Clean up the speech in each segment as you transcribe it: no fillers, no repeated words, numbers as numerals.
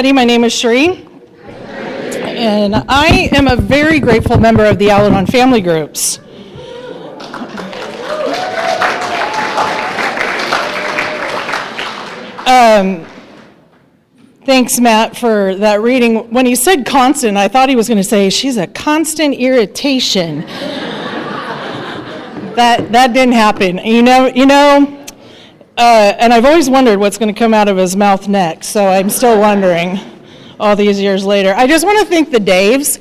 everybody. My name is Cherie, and I am a very grateful member of the Al-Anon family groups. Thanks, Matt, for that reading. When he said constant, I thought he was going to say, she's a constant irritation. That didn't happen. And I've always wondered what's going to come out of his mouth next, so I'm still wondering all these years later. I just want to thank the Daves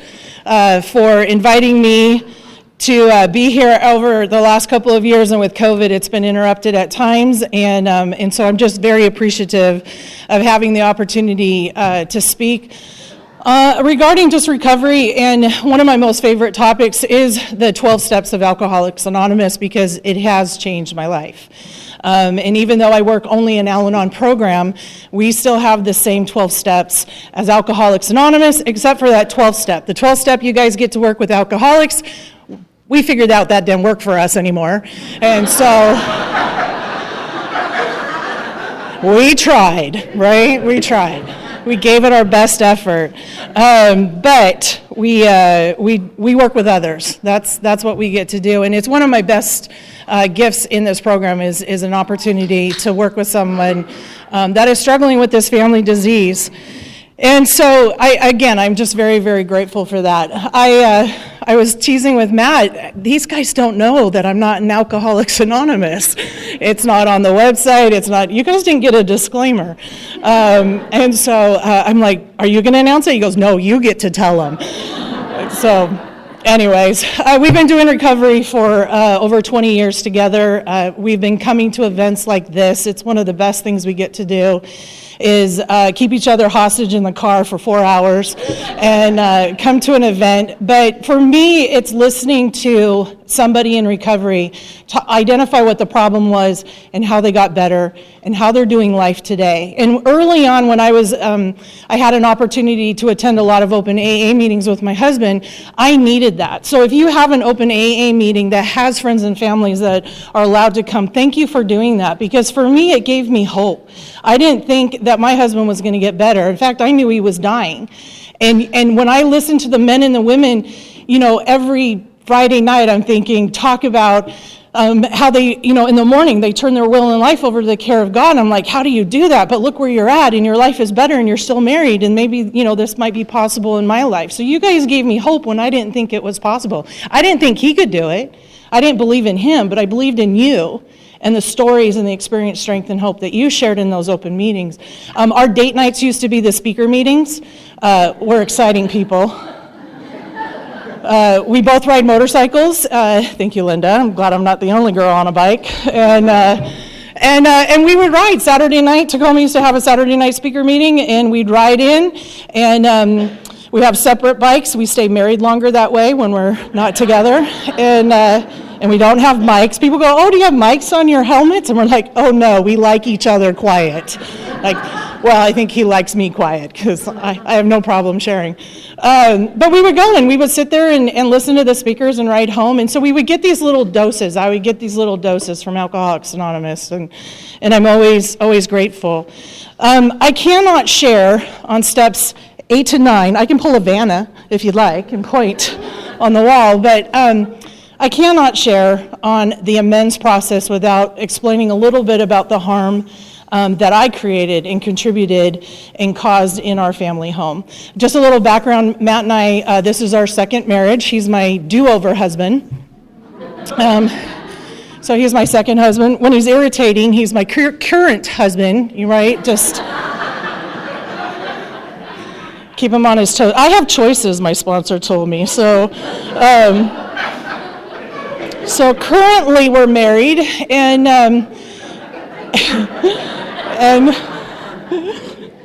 for inviting me to be here over the last couple of years, and with COVID, it's been interrupted at times, and so I'm just very appreciative of having the opportunity to speak. Regarding just recovery, and one of my most favorite topics is the 12 steps of Alcoholics Anonymous, because it has changed my life. And even though I work only in Al-Anon program, we still have the same 12 steps as Alcoholics Anonymous, except for that 12th step. The 12th step, you guys get to work with alcoholics. We figured out that didn't work for us anymore. And so we tried, right? We tried. We gave it our best effort. But we work with others. That's what we get to do. And it's one of my best gifts in this program is an opportunity to work with someone that is struggling with this family disease. And so, I'm just very, very grateful for that. I was teasing with Matt, these guys don't know that I'm not in Alcoholics Anonymous. It's not on the website, you guys didn't get a disclaimer. And so I'm like, are you going to announce it? He goes, no, you get to tell them. So anyways, we've been doing recovery for over 20 years together. We've been coming to events like this. It's one of the best things we get to do is keep each other hostage in the car for 4 hours and come to an event. But for me, it's listening to somebody in recovery to identify what the problem was and how they got better and how they're doing life today. And early on when I was, I had an opportunity to attend a lot of open AA meetings with my husband, I needed that. So if you have an open AA meeting that has friends and families that are allowed to come, thank you for doing that, because for me, it gave me hope. I didn't think that my husband was going to get better. In fact, I knew he was dying. And when I listened to the men and the women, every Friday night, I'm thinking, talk about how they, in the morning, they turn their will and life over to the care of God. I'm like, how do you do that? But look where you're at, and your life is better, and you're still married, and maybe, this might be possible in my life. So you guys gave me hope when I didn't think it was possible. I didn't think he could do it. I didn't believe in him, but I believed in you and the stories and the experience, strength, and hope that you shared in those open meetings. Our date nights used to be the speaker meetings. We're exciting people. We both ride motorcycles. Thank you, Linda. I'm glad I'm not the only girl on a bike. And we would ride Saturday night. Tacoma used to have a Saturday night speaker meeting, and we'd ride in. And we have separate bikes. We stay married longer that way when we're not together. And we don't have mics. People go, oh, do you have mics on your helmets? And we're like, oh, no, we like each other quiet. I think he likes me quiet because I have no problem sharing. But we would go and we would sit there and listen to the speakers and ride home. And so we would get these little doses. I would get these little doses from Alcoholics Anonymous. And I'm always grateful. I cannot share on steps 8 to 9. I can pull a Vanna if you'd like and point on the wall. But I cannot share on the amends process without explaining a little bit about the harm that I created and contributed and caused in our family home. Just a little background, Matt and I, this is our second marriage. He's my do-over husband. So he's my second husband. When he's irritating, he's my current husband, right? Just keep him on his toes. I have choices, my sponsor told me. So currently we're married, and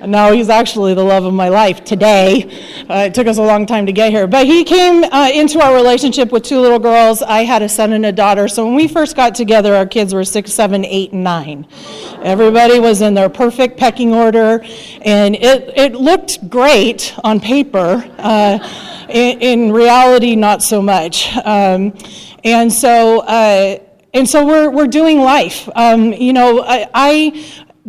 now he's actually the love of my life today. It took us a long time to get here. But he came into our relationship with 2 little girls. I had a son and a daughter. So when we first got together, our kids were 6, 7, 8, and 9. Everybody was in their perfect pecking order, and it looked great on paper. In reality, not so much. And so we're doing life.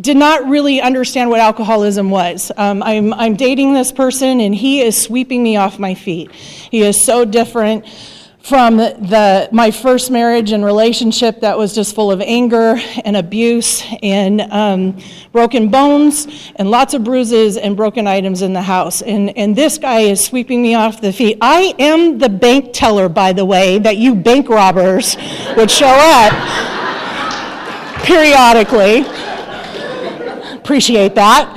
did not really understand what alcoholism was. I'm dating this person, and he is sweeping me off my feet. He is so different from my first marriage and relationship that was just full of anger and abuse and broken bones and lots of bruises and broken items in the house. And this guy is sweeping me off the feet. I am the bank teller, by the way, that you bank robbers would show up periodically. Appreciate that.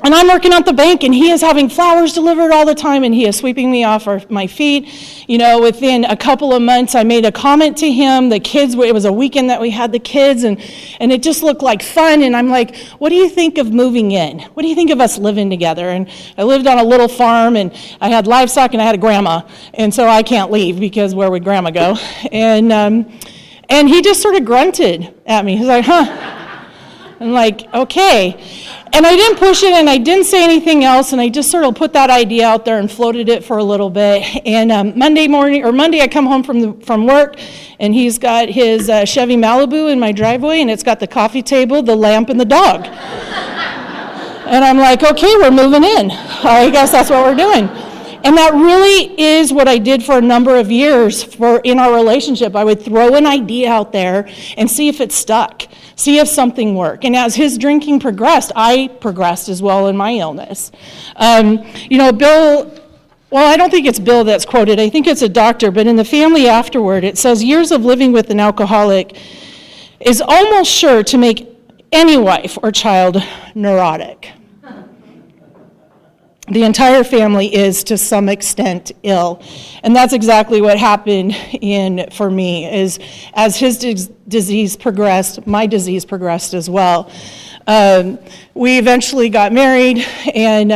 And I'm working at the bank, and he is having flowers delivered all the time, and he is sweeping me off my feet. Within a couple of months, I made a comment to him. The kids, it was a weekend that we had the kids, and it just looked like fun. And I'm like, what do you think of moving in? What do you think of us living together? And I lived on a little farm, and I had livestock, and I had a grandma. And so I can't leave, because where would grandma go? And he just sort of grunted at me. He's like, huh. I'm like, okay. And I didn't push it, and I didn't say anything else, and I just sort of put that idea out there and floated it for a little bit. And Monday, I come home from work, and he's got his Chevy Malibu in my driveway, and it's got the coffee table, the lamp, and the dog. And I'm like, okay, we're moving in. I guess that's what we're doing. And that really is what I did for a number of years in our relationship. I would throw an idea out there and see if it stuck, see if something worked. And as his drinking progressed, I progressed as well in my illness. Bill, well, I don't think it's Bill that's quoted. I think it's a doctor. But in the family afterward, it says, years of living with an alcoholic is almost sure to make any wife or child neurotic. The entire family is, to some extent, ill. And that's exactly what happened for me, is as his disease progressed, my disease progressed as well. We eventually got married, and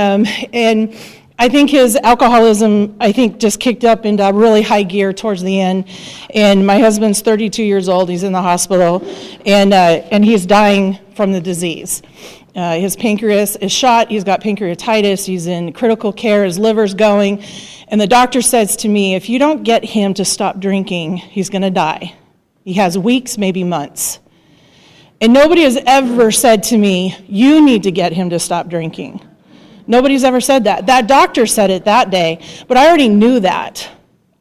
I think his alcoholism, just kicked up into really high gear towards the end. And my husband's 32 years old, he's in the hospital, and he's dying from the disease. His pancreas is shot, he's got pancreatitis, he's in critical care, his liver's going, and the doctor says to me, if you don't get him to stop drinking, he's going to die. He has weeks, maybe months. And nobody has ever said to me, you need to get him to stop drinking. Nobody's ever said that. That doctor said it that day, but I already knew that.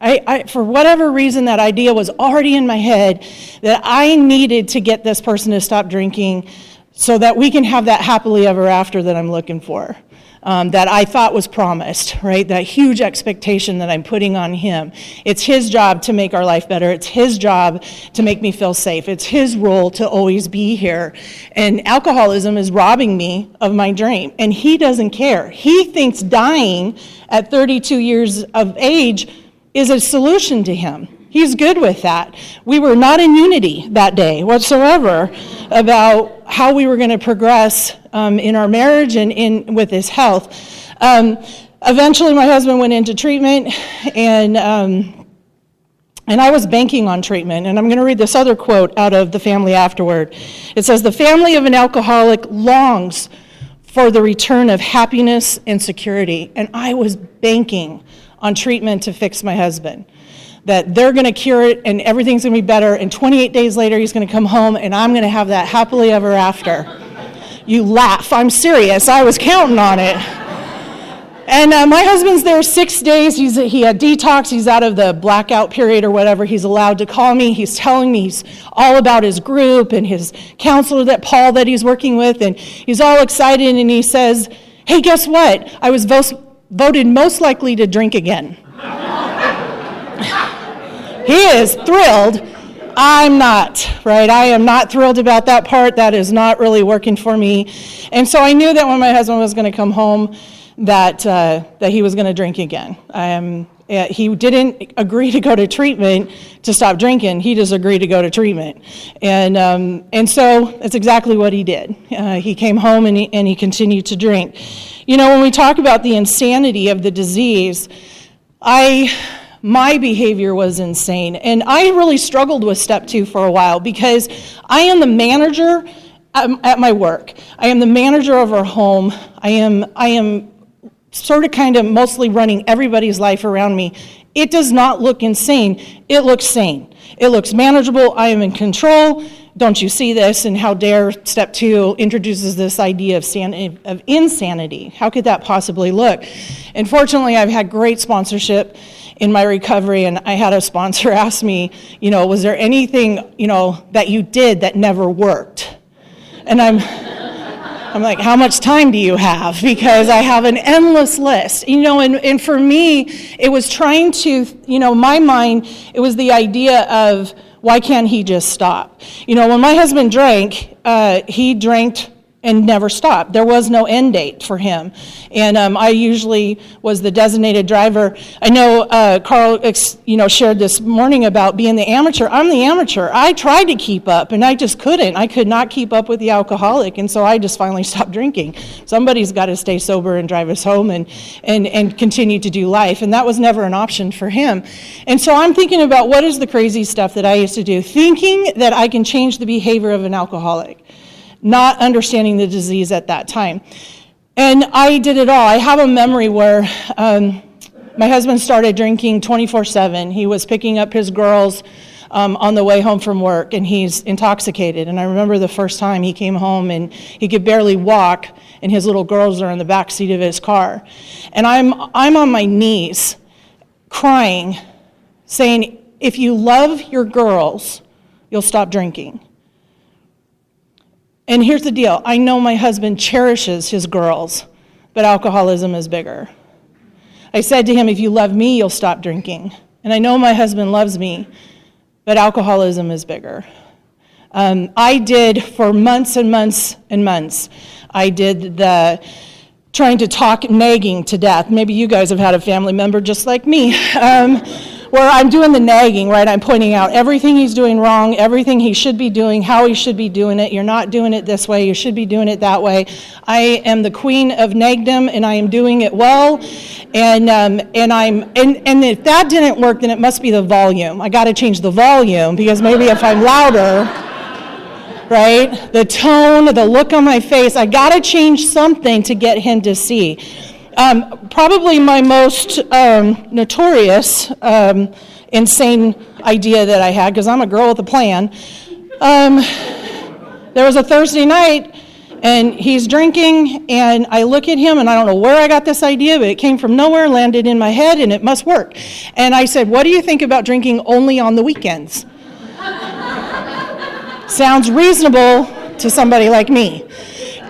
I for whatever reason, that idea was already in my head that I needed to get this person to stop drinking so that we can have that happily ever after that I'm looking for, that I thought was promised, right? That huge expectation that I'm putting on him. It's his job to make our life better. It's his job to make me feel safe. It's his role to always be here. And alcoholism is robbing me of my dream. And he doesn't care. He thinks dying at 32 years of age is a solution to him. He's good with that. We were not in unity that day whatsoever about how we were going to progress in our marriage and with his health. Eventually, my husband went into treatment, and I was banking on treatment. And I'm going to read this other quote out of The Family Afterward. It says, the family of an alcoholic longs for the return of happiness and security. And I was banking on treatment to fix my husband. That they're going to cure it and everything's going to be better, and 28 days later he's going to come home and I'm going to have that happily ever after. You laugh. I'm serious. I was counting on it. And my husband's there 6 days. He had detox. He's out of the blackout period or whatever. He's allowed to call me. He's telling me he's all about his group and his counselor, Paul, that he's working with, and he's all excited, and he says, hey, guess what? I was voted most likely to drink again. He is thrilled. I'm not, right? I am not thrilled about that part. That is not really working for me. And so I knew that when my husband was going to come home, that he was going to drink again. He didn't agree to go to treatment to stop drinking. He just agreed to go to treatment. And so that's exactly what he did. He came home and he continued to drink. When we talk about the insanity of the disease, my behavior was insane. And I really struggled with step 2 for a while, because I am the manager at my work. I am the manager of our home. I am sort of kind of mostly running everybody's life around me. It does not look insane. It looks sane. It looks manageable. I am in control. don't you see this? And how dare step 2 introduces this idea of insanity. How could that possibly look? And fortunately, I've had great sponsorship in my recovery, and I had a sponsor ask me, was there anything, that you did that never worked? And I'm like, how much time do you have? Because I have an endless list. And for me, it was trying to, my mind, it was the idea of, why can't he just stop? When my husband drank, he drank and never stopped. There was no end date for him. And I usually was the designated driver. I know Carl, shared this morning about being the amateur. I'm the amateur. I tried to keep up, and I just couldn't. I could not keep up with the alcoholic, and so I just finally stopped drinking. Somebody's got to stay sober and drive us home and continue to do life, and that was never an option for him. And so I'm thinking about what is the crazy stuff that I used to do, thinking that I can change the behavior of an alcoholic, not understanding the disease at that time. And I did it all. I have a memory where my husband started drinking 24/7. He was picking up his girls on the way home from work, and he's intoxicated. And I remember the first time he came home, and he could barely walk, and his little girls are in the back seat of his car. And I'm on my knees, crying, saying, if you love your girls, you'll stop drinking. And here's the deal. I know my husband cherishes his girls, but alcoholism is bigger. I said to him, if you love me, you'll stop drinking. And I know my husband loves me, but alcoholism is bigger. I did for months and months and months, I did the trying to talk nagging to death. Maybe you guys have had a family member just like me. Where I'm doing the nagging, right? I'm pointing out everything he's doing wrong, everything he should be doing, how he should be doing it. You're not doing it this way, you should be doing it that way. I am the queen of nagdom, and I am doing it well. And if that didn't work, then it must be the volume. I got to change the volume, because maybe if I'm louder, right? The tone, the look on my face, I got to change something to get him to see. Probably my most notorious insane idea that I had, because I'm a girl with a plan. There was a Thursday night, and he's drinking, and I look at him, and I don't know where I got this idea, but it came from nowhere, landed in my head, and it must work. And I said, what do you think about drinking only on the weekends? Sounds reasonable to somebody like me.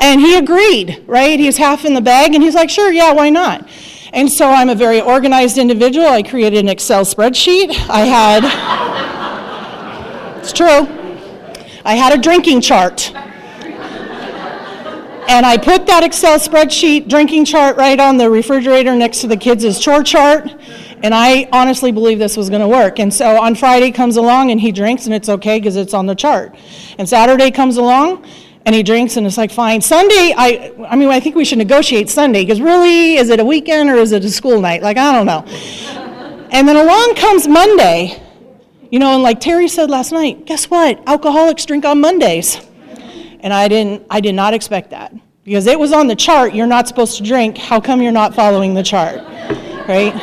And he agreed, right? He's half in the bag, and he's like, sure, yeah, why not? And so I'm a very organized individual. I created an Excel spreadsheet. It's true, I had a drinking chart. And I put that Excel spreadsheet drinking chart right on the refrigerator next to the kids' chore chart. And I honestly believe this was going to work. And so on Friday comes along, and he drinks, and it's okay because it's on the chart. And Saturday comes along, and he drinks, and it's like, fine. Sunday, I think we should negotiate Sunday, because really, is it a weekend or is it a school night? Like, I don't know. And then along comes Monday, and like Terry said last night, guess what? Alcoholics drink on Mondays. And I did not expect that, because it was on the chart. You're not supposed to drink. How come you're not following the chart, right?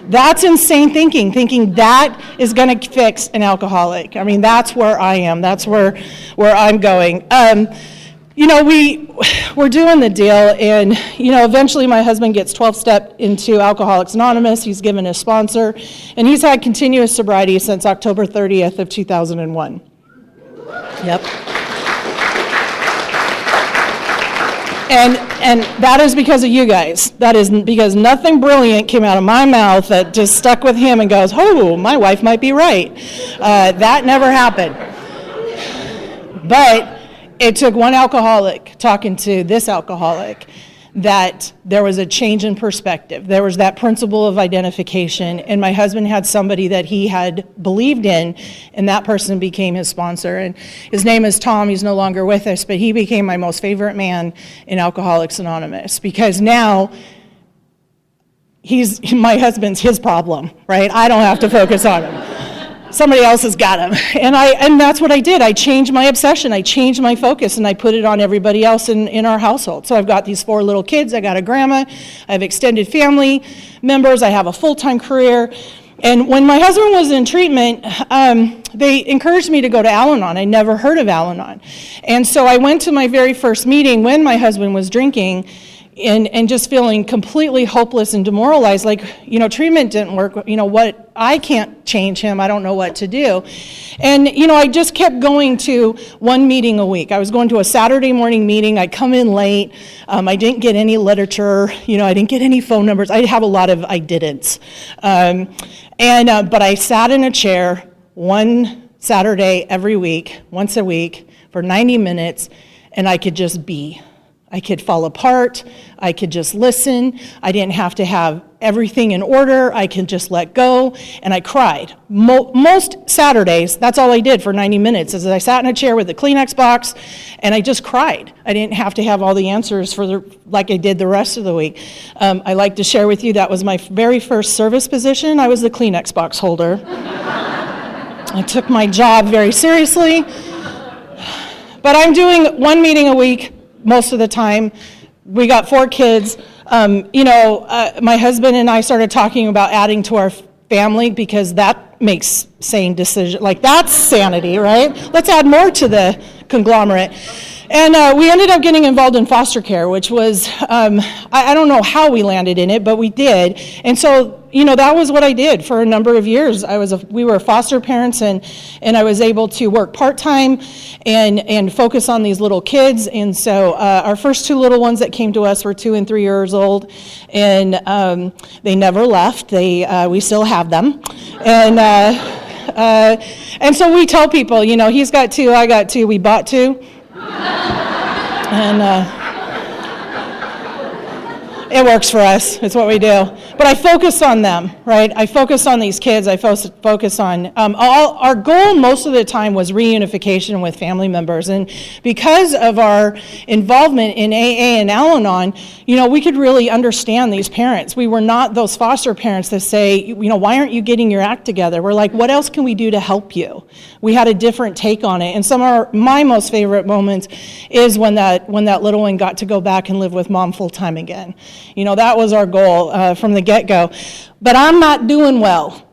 That's insane thinking that is going to fix an alcoholic. I mean, that's where I am. That's where I'm going. We're doing the deal, and, eventually my husband gets 12-step into Alcoholics Anonymous. He's given a sponsor, and he's had continuous sobriety since October 30th of 2001. Yep. And that is because of you guys. That is because nothing brilliant came out of my mouth that just stuck with him and goes, oh, my wife might be right. That never happened. But it took one alcoholic talking to this alcoholic that there was a change in perspective. There was that principle of identification, and my husband had somebody that he had believed in, and that person became his sponsor. And his name is Tom. He's no longer with us, but he became my most favorite man in Alcoholics Anonymous, because now my husband's his problem, right? I don't have to focus on him. Somebody else has got him. And that's what I did. I changed my obsession. I changed my focus, and I put it on everybody else in our household. So I've got these 4 little kids. I got a grandma. I have extended family members. I have a full-time career. And when my husband was in treatment, they encouraged me to go to Al-Anon. I never heard of Al-Anon. And so I went to my very first meeting when my husband was drinking and just feeling completely hopeless and demoralized, like, treatment didn't work, what, I can't change him, I don't know what to do. And, I just kept going to one meeting a week. I was going to a Saturday morning meeting, I'd come in late, I didn't get any literature, I didn't get any phone numbers, I have a lot of I didn't. But I sat in a chair one Saturday every week, once a week, for 90 minutes, and I could just be. I could fall apart, I could just listen, I didn't have to have everything in order, I could just let go, and I cried. Most Saturdays, that's all I did for 90 minutes, is I sat in a chair with a Kleenex box, and I just cried. I didn't have to have all the answers like I did the rest of the week. I like to share with you, that was my very first service position, I was the Kleenex box holder. I took my job very seriously, but I'm doing one meeting a week, most of the time. We got 4 kids. My husband and I started talking about adding to our family because that makes sane decisions. Like, that's sanity, right? Let's add more to the conglomerate. And we ended up getting involved in foster care, which was, I don't know how we landed in it, but we did. And so, that was what I did for a number of years. We were foster parents, and I was able to work part-time and focus on these little kids. And so our first 2 little ones that came to us were 2 and 3 years old, and they never left. We still have them. And so we tell people, he's got 2, I got 2, we bought 2. And it works for us. It's what we do. But I focus on them, right? I focus on these kids. I focus on our goal most of the time was reunification with family members. And because of our involvement in AA and Al-Anon, we could really understand these parents. We were not those foster parents that say, why aren't you getting your act together? We're like, what else can we do to help you? We had a different take on it. And some of my most favorite moments is when that little one got to go back and live with mom full time again. That was our goal from the get-go. But I'm not doing well.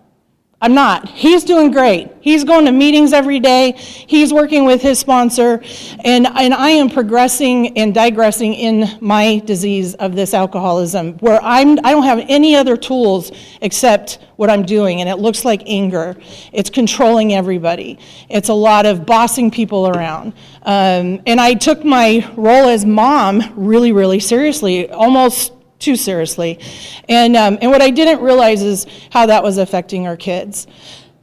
I'm not. He's doing great. He's going to meetings every day. He's working with his sponsor. And I am progressing and digressing in my disease of this alcoholism, where I don't have any other tools except what I'm doing. And it looks like anger. It's controlling everybody. It's a lot of bossing people around. And I took my role as mom really, really seriously, almost too seriously. And what I didn't realize is how that was affecting our kids.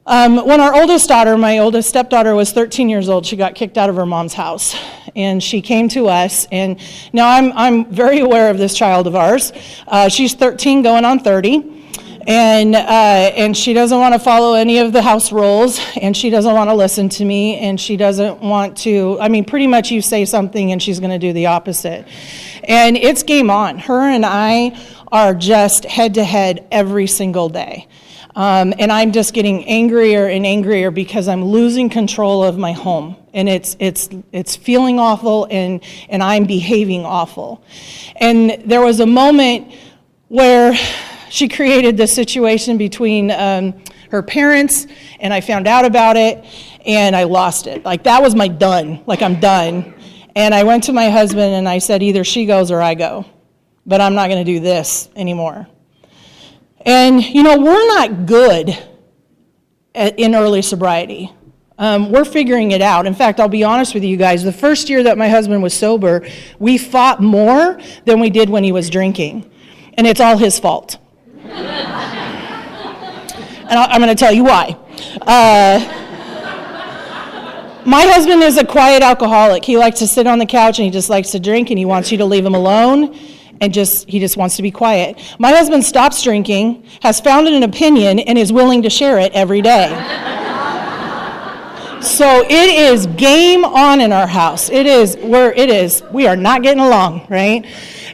When our oldest daughter, my oldest stepdaughter, was 13 years old, she got kicked out of her mom's house. And she came to us, and now I'm very aware of this child of ours. She's 13 going on 30. And she doesn't want to follow any of the house rules, and she doesn't want to listen to me, and she doesn't want to, pretty much you say something and she's going to do the opposite. And it's game on. Her and I are just head to head every single day. And I'm just getting angrier and angrier because I'm losing control of my home. And it's feeling awful, and I'm behaving awful. And there was a moment where she created this situation between her parents, and I found out about it, and I lost it. Like, that was my done. Like, I'm done. And I went to my husband, and I said, either she goes or I go. But I'm not going to do this anymore. And, we're not good in early sobriety. We're figuring it out. In fact, I'll be honest with you guys. The first year that my husband was sober, we fought more than we did when he was drinking. And it's all his fault. And I'm going to tell you why. My husband is a quiet alcoholic. He likes to sit on the couch, and he just likes to drink, and he wants you to leave him alone, and he just wants to be quiet. My husband stops drinking, has founded an opinion, and is willing to share it every day. So it is game on in our house. We are not getting along, right?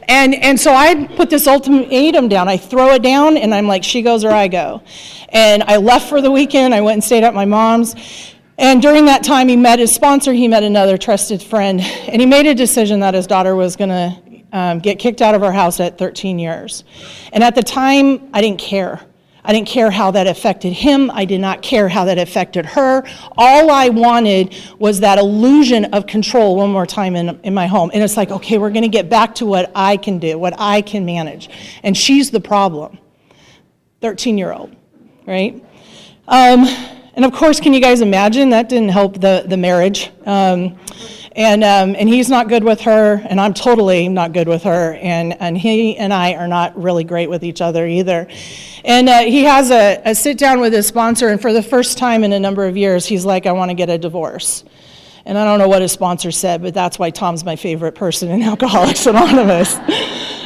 And so I put this ultimatum down. I throw it down, and I'm like, she goes or I go. And I left for the weekend. I went and stayed at my mom's. And during that time, he met his sponsor. He met another trusted friend. And he made a decision that his daughter was going to get kicked out of our house at 13 years. And at the time, I didn't care. I didn't care how that affected him. I did not care how that affected her. All I wanted was that illusion of control one more time in my home. And it's like, okay, we're going to get back to what I can do, what I can manage. And she's the problem. 13-year-old, right? And of course, can you guys imagine? That didn't help the marriage. And he's not good with her, and I'm totally not good with her, and he and I are not really great with each other either. And he has a sit down with his sponsor, and for the first time in a number of years, he's like, I want to get a divorce. And I don't know what his sponsor said, but that's why Tom's my favorite person in Alcoholics Anonymous.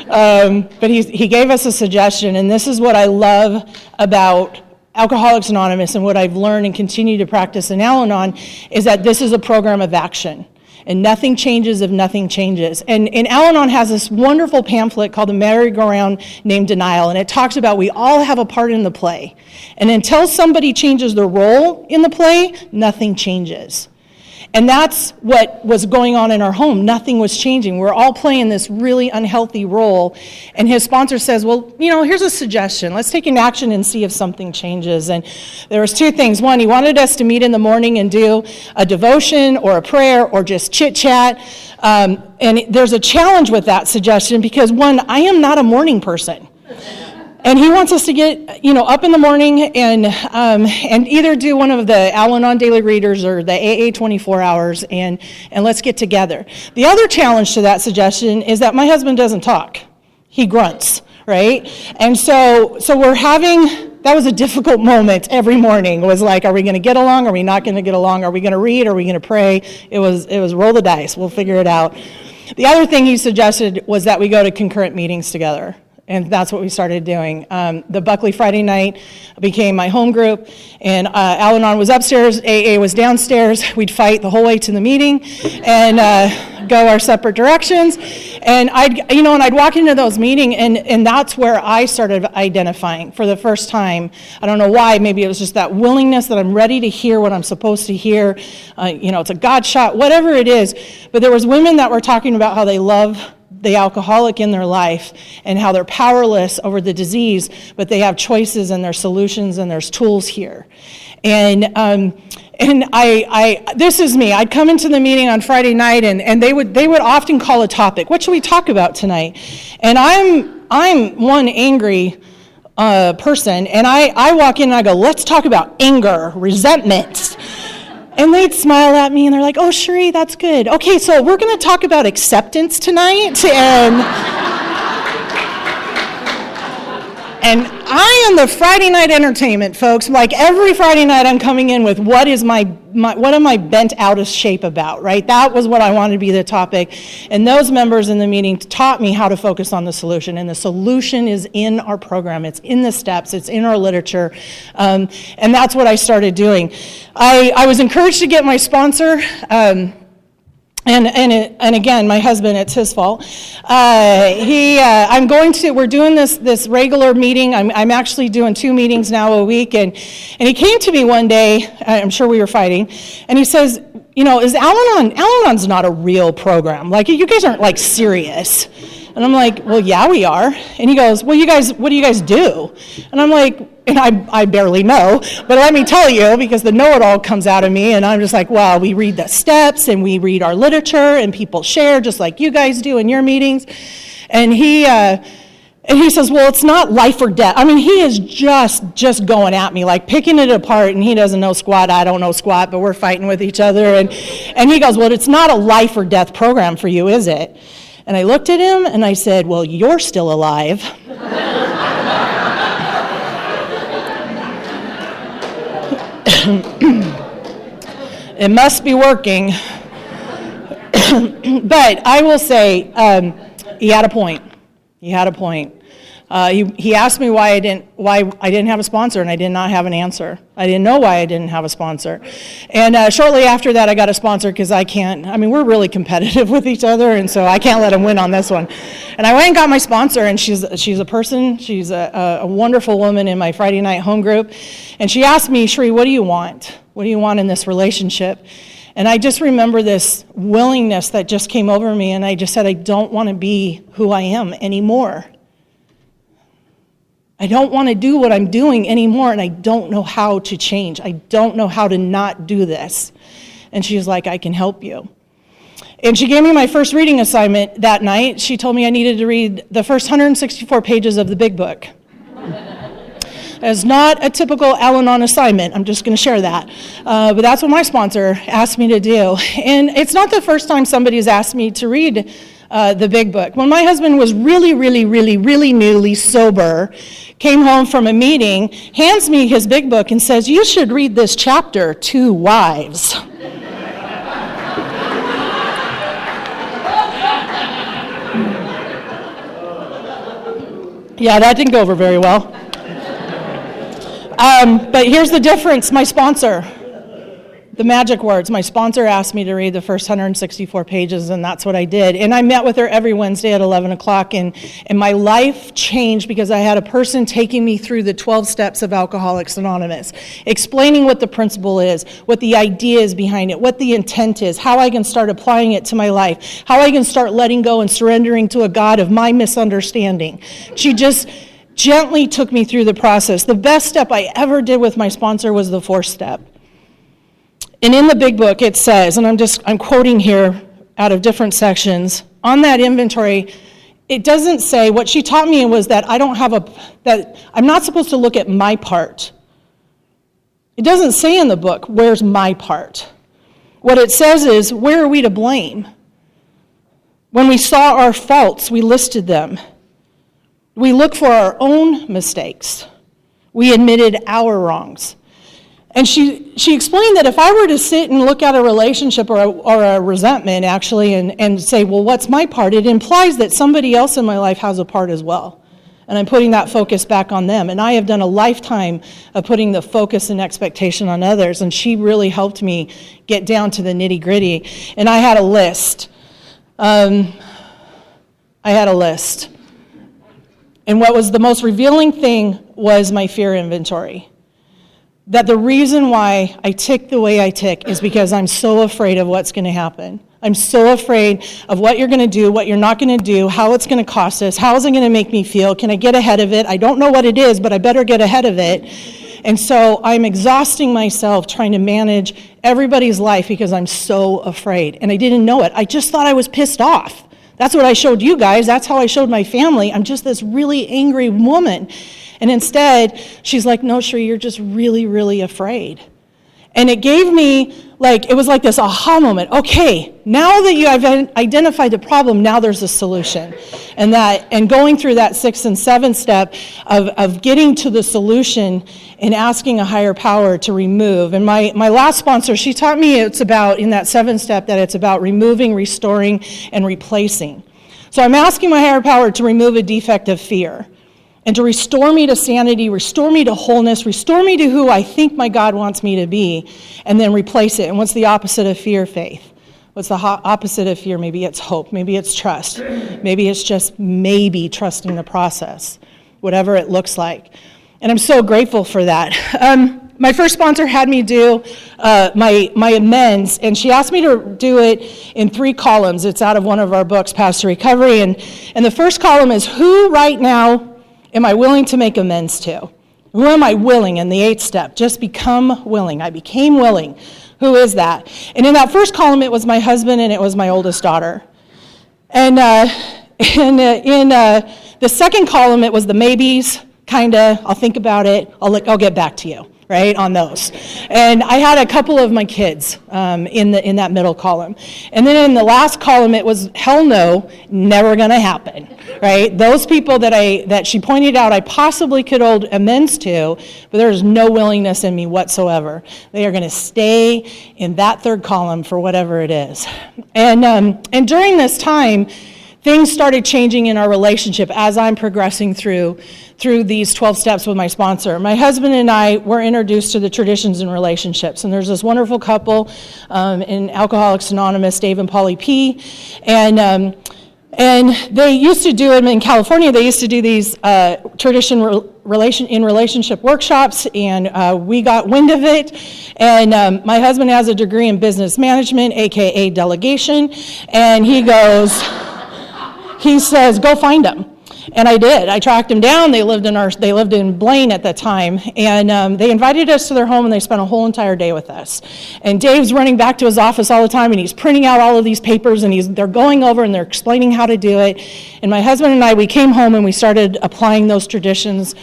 But he gave us a suggestion, and this is what I love about Alcoholics Anonymous and what I've learned and continue to practice in Al-Anon is that this is a program of action. And nothing changes if nothing changes. And Al-Anon has this wonderful pamphlet called The Merry-Go-Round Named Denial, and it talks about we all have a part in the play. And until somebody changes their role in the play, nothing changes. And that's what was going on in our home. Nothing was changing. We're all playing this really unhealthy role. And his sponsor says, well, here's a suggestion. Let's take an action and see if something changes. And there was two things. One, he wanted us to meet in the morning and do a devotion or a prayer or just chit-chat. And there's a challenge with that suggestion because, one, I am not a morning person. And he wants us to get, up in the morning and either do one of the Al-Anon daily readers or the AA 24 hours and let's get together. The other challenge to that suggestion is that my husband doesn't talk. He grunts, right? And so we're having, that was a difficult moment every morning. It was like, are we going to get along? Are we not going to get along? Are we going to read? Are we going to pray? It was roll the dice. We'll figure it out. The other thing he suggested was that we go to concurrent meetings together. And that's what we started doing. The Buckley Friday night became my home group, and Al-Anon was upstairs, AA was downstairs. We'd fight the whole way to the meeting and go our separate directions. And I'd walk into those meetings, and that's where I started identifying for the first time. I don't know why, maybe it was just that willingness that I'm ready to hear what I'm supposed to hear. It's a God shot, whatever it is. But there was women that were talking about how they love the alcoholic in their life and how they're powerless over the disease, but they have choices and there's solutions and there's tools here. And I this is me. I'd come into the meeting on Friday night and they would often call a topic. What should we talk about tonight? And I'm one angry person, and I walk in and I go, let's talk about anger, resentment. And they'd smile at me, and they're like, oh, Cherie, that's good. Okay, so we're going to talk about acceptance tonight, and I am the Friday night entertainment, folks. Like every Friday night, I'm coming in with what am I bent out of shape about, right? That was what I wanted to be the topic. And those members in the meeting taught me how to focus on the solution. And the solution is in our program. It's in the steps. It's in our literature. And that's what I started doing. I was encouraged to get my sponsor. And again, my husband, it's his fault. We're doing this regular meeting. I'm actually doing 2 meetings now a week. And he came to me one day, I'm sure we were fighting, and he says, is Al-Anon's not a real program. Like, you guys aren't like serious. And I'm like, well, yeah, we are. And he goes, well, what do you guys do? And I'm like, and I barely know, but let me tell you, because the know-it-all comes out of me, and I'm just like, well, we read the steps, and we read our literature, and people share, just like you guys do in your meetings. And he says, well, it's not life or death. I mean, he is just going at me, like picking it apart, and he doesn't know squat, I don't know squat, but we're fighting with each other. And he goes, well, it's not a life or death program for you, is it? And I looked at him, and I said, well, you're still alive. It must be working. But I will say, he had a point. He asked me why I didn't have a sponsor, and I did not have an answer. I didn't know why I didn't have a sponsor. And shortly after that, I got a sponsor because we're really competitive with each other, and so I can't let him win on this one. And I went and got my sponsor, and she's a wonderful woman in my Friday night home group. And she asked me, Cherie, what do you want? What do you want in this relationship? And I just remember this willingness that just came over me, and I just said, I don't want to be who I am anymore. I don't want to do what I'm doing anymore, and I don't know how to change. I don't know how to not do this. And she was like, I can help you. And she gave me my first reading assignment that night. She told me I needed to read the first 164 pages of the Bigbook. It's not a typical Al-Anon assignment. I'm just going to share that. But that's what my sponsor asked me to do. And it's not the first time somebody's asked me to read the Bigbook. When my husband was really newly sober, came home from a meeting, hands me his Bigbook and says, you should read this chapter to wives. Yeah, that didn't go over very well. But here's the difference. My sponsor, the magic words, my sponsor asked me to read the first 164 pages, and that's what I did. And I met with her every Wednesday at 11 o'clock, and my life changed because I had a person taking me through the 12 steps of Alcoholics Anonymous, explaining what the principle is, what the idea is behind it, what the intent is, how I can start applying it to my life, how I can start letting go and surrendering to a God of my misunderstanding. She just gently took me through the process. The best step I ever did with my sponsor was the 4th step. And in the Bigbook it says, and I'm quoting here out of different sections, on that inventory, it doesn't say, what she taught me was that that I'm not supposed to look at my part. It doesn't say in the book, where's my part? What it says is, where are we to blame? When we saw our faults, we listed them. We looked for our own mistakes. We admitted our wrongs. And she explained that if I were to sit and look at a relationship or a resentment, actually, and say, well, what's my part? It implies that somebody else in my life has a part as well. And I'm putting that focus back on them. And I have done a lifetime of putting the focus and expectation on others. And she really helped me get down to the nitty-gritty. And I had a list. And what was the most revealing thing was my fear inventory. That the reason why I tick the way I tick is because I'm so afraid of what's going to happen. I'm so afraid of what you're going to do, what you're not going to do, how it's going to cost us, how is it going to make me feel, can I get ahead of it? I don't know what it is, but I better get ahead of it. And so I'm exhausting myself trying to manage everybody's life because I'm so afraid. And I didn't know it. I just thought I was pissed off. That's what I showed you guys. That's how I showed my family. I'm just this really angry woman. And instead, she's like, no, Cherie, you're just really afraid. And it gave me, it was like this aha moment. Okay, now that you have identified the problem, now there's a solution. And going through that 6th and 7th step of getting to the solution and asking a higher power to remove. And my last sponsor, she taught me it's about, in that 7th step, that it's about removing, restoring, and replacing. So I'm asking my higher power to remove a defect of fear and to restore me to sanity, restore me to wholeness, restore me to who I think my God wants me to be, and then replace it. And what's the opposite of fear? Faith. What's the opposite of fear? Maybe it's hope. Maybe it's trust. Maybe it's just maybe trusting the process, whatever it looks like. And I'm so grateful for that. My first sponsor had me do my amends, and she asked me to do it in 3 columns. It's out of one of our books, Paths to Recovery. And the first column is, who right now am I willing to make amends to? Who am I willing in the 8th step? Just become willing. I became willing. Who is that? And in that first column, it was my husband and it was my oldest daughter. And in the second column, it was the maybes, I'll think about it, I'll get back to you, right, on those. And I had a couple of my kids in that middle column. And then in the last column, it was hell no, never gonna happen, right? Those people that she pointed out I possibly could owe amends to, but there's no willingness in me whatsoever. They are gonna stay in that 3rd column for whatever it is. And during this time, things started changing in our relationship as I'm progressing through these 12 steps with my sponsor. My husband and I were introduced to the traditions in relationships, and there's this wonderful couple in Alcoholics Anonymous, Dave and Polly P. And they used to do it in California. They used to do these relationship workshops, and we got wind of it. And my husband has a degree in business management, aka delegation, and he says, go find them. And I did. I tracked them down. They lived in Blaine at the time, and they invited us to their home, and they spent a whole entire day with us. And Dave's running back to his office all the time, and he's printing out all of these papers, and they're going over and they're explaining how to do it. And my husband and I, we came home and we started applying those traditions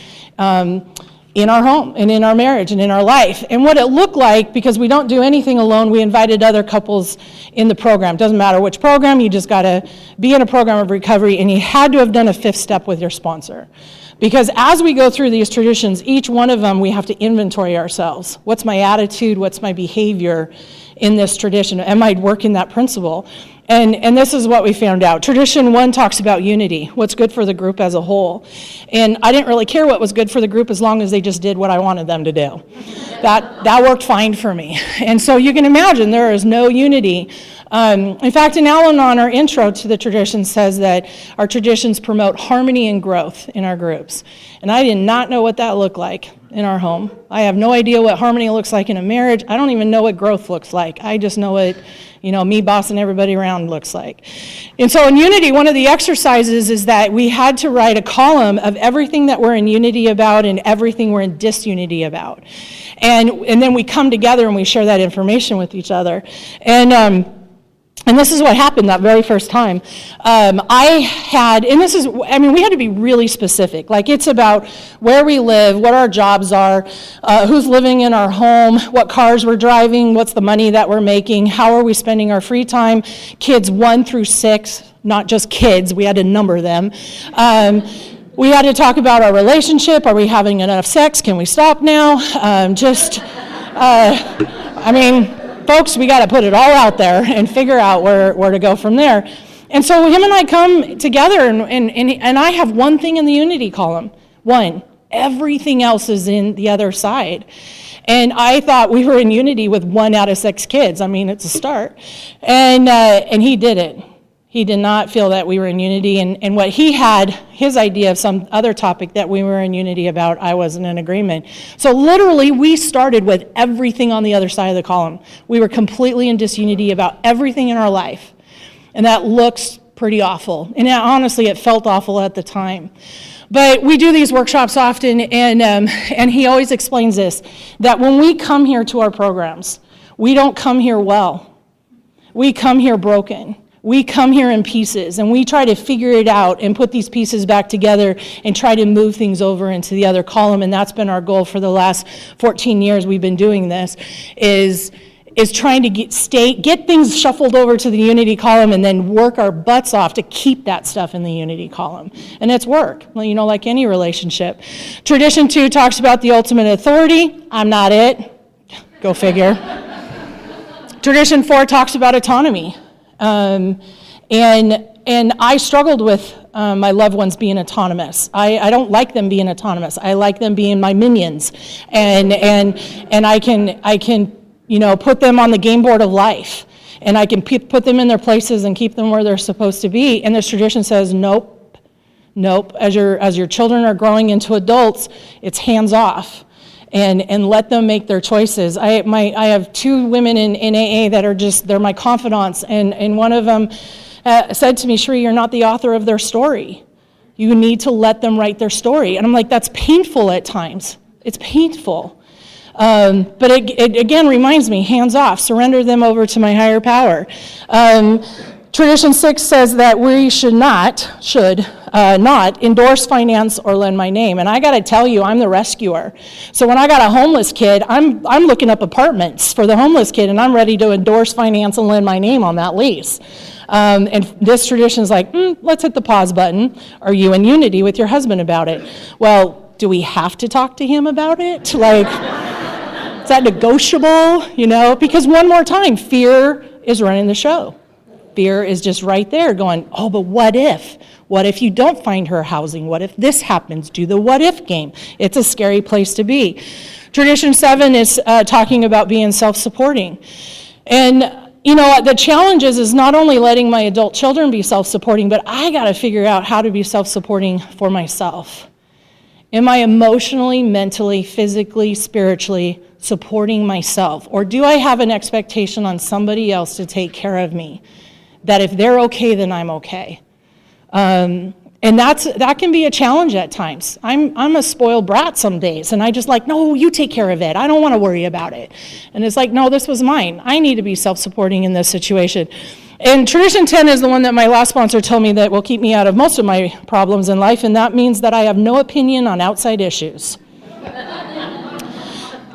in our home and in our marriage and in our life. And what it looked like, because we don't do anything alone, we invited other couples in the program. Doesn't matter which program, you just got to be in a program of recovery, and you had to have done a 5th step with your sponsor. Because as we go through these traditions, each one of them, we have to inventory ourselves. What's my attitude? What's my behavior in this tradition? Am I working that principle? And this is what we found out. Tradition 1 talks about unity, what's good for the group as a whole. And I didn't really care what was good for the group as long as they just did what I wanted them to do. That worked fine for me. And so you can imagine there is no unity. In fact, in Al-Anon, our intro to the tradition says that our traditions promote harmony and growth in our groups. And I did not know what that looked like in our home. I have no idea what harmony looks like in a marriage. I don't even know what growth looks like. I just know what, me bossing everybody around looks like. And so in unity, one of the exercises is that we had to write a column of everything that we're in unity about and everything we're in disunity about. And then we come together and we share that information with each other. And this is what happened that very first time. We had to be really specific. Like, it's about where we live, what our jobs are, who's living in our home, what cars we're driving, what's the money that we're making, how are we spending our free time, kids 1 through 6, not just kids, we had to number them. We had to talk about our relationship. Are we having enough sex? Can we stop now? Folks, we got to put it all out there and figure out where to go from there. And so him and I come together, and I have one thing in the unity column. One. Everything else is in the other side. And I thought we were in unity with 1 out of 6 kids. It's a start. And he didn't. He did not feel that we were in unity, and what he had, his idea of some other topic that we were in unity about, I wasn't in agreement. So literally, we started with everything on the other side of the column. We were completely in disunity about everything in our life, and that looks pretty awful. And honestly, it felt awful at the time. But we do these workshops often, and he always explains this, that when we come here to our programs, we don't come here well. We come here broken. We come here in pieces, and we try to figure it out and put these pieces back together and try to move things over into the other column, and that's been our goal for the last 14 years we've been doing this, is trying to get things shuffled over to the unity column and then work our butts off to keep that stuff in the unity column. And it's work, like any relationship. Tradition 2 talks about the ultimate authority. I'm not it. Go figure. Tradition 4 talks about autonomy. And I struggled with my loved ones being autonomous. I don't like them being autonomous. I like them being my minions, and I can put them on the game board of life, and I can put them in their places and keep them where they're supposed to be. And this tradition says nope. As your children are growing into adults, it's hands off. And let them make their choices. I have 2 women in AA that are they're my confidants, and one of them said to me, Cherie, you're not the author of their story. You need to let them write their story. And I'm like, that's painful at times. It's painful. But it again reminds me, hands off, surrender them over to my higher power. Tradition 6 says that we should not endorse, finance, or lend my name. And I got to tell you, I'm the rescuer. So when I got a homeless kid, I'm looking up apartments for the homeless kid, and I'm ready to endorse, finance, and lend my name on that lease. And this tradition is like, let's hit the pause button. Are you in unity with your husband about it? Well, do we have to talk to him about it? Is that negotiable? Because one more time, fear is running the show. Fear is just right there going, oh, but what if? What if you don't find her housing? What if this happens? Do the what if game. It's a scary place to be. Tradition 7 is talking about being self-supporting. And, the challenge is not only letting my adult children be self-supporting, but I got to figure out how to be self-supporting for myself. Am I emotionally, mentally, physically, spiritually supporting myself? Or do I have an expectation on somebody else to take care of me? That if they're okay, then I'm okay. And And that can be a challenge at times. I'm a spoiled brat some days, and I just like, no, you take care of it. I don't want to worry about it. And it's like, no, this was mine. I need to be self-supporting in this situation. And tradition 10 is the one that my last sponsor told me that will keep me out of most of my problems in life, and that means that I have no opinion on outside issues.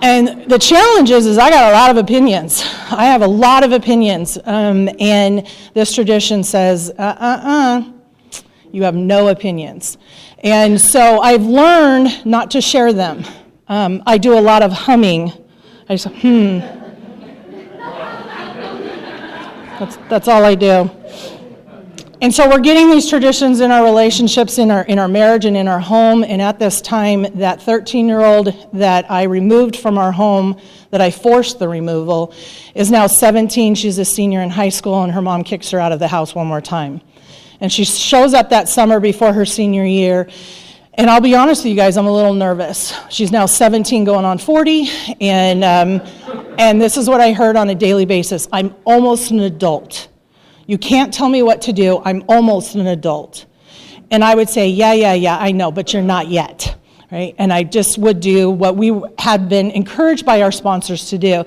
And the challenge is I got a lot of opinions. I have a lot of opinions, and this tradition says, you have no opinions. And so I've learned not to share them. I do a lot of humming. I just, That's all I do. And so we're getting these traditions in our relationships, in our marriage and in our home. And at this time, that 13-year-old that I removed from our home, that I forced the removal, is now 17. She's a senior in high school, and her mom kicks her out of the house one more time. And she shows up that summer before her senior year. And I'll be honest with you guys, I'm a little nervous. She's now 17 going on 40, and this is what I heard on a daily basis. I'm almost an adult. You can't tell me what to do. I'm almost an adult. And I would say, yeah, I know, but you're not yet, right? And I just would do what we had been encouraged by our sponsors to do.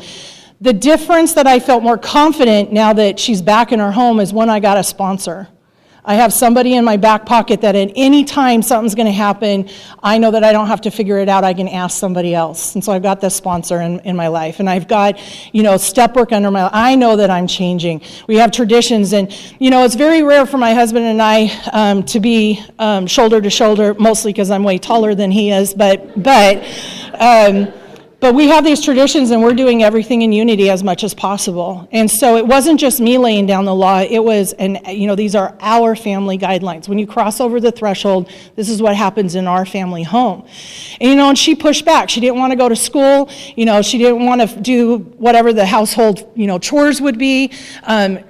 The difference that I felt more confident now that she's back in her home is when I got a sponsor. I have somebody in my back pocket that at any time something's going to happen, I know that I don't have to figure it out. I can ask somebody else. And so I've got this sponsor in my life. And I've got, step work under my life. I know that I'm changing. We have traditions. And, it's very rare for my husband and I to be shoulder to shoulder, mostly because I'm way taller than he is. But we have these traditions, and we're doing everything in unity as much as possible. And so it wasn't just me laying down the law. It was, these are our family guidelines. When you cross over the threshold, this is what happens in our family home. And, she pushed back. She didn't want to go to school. She didn't want to do whatever the household, chores would be.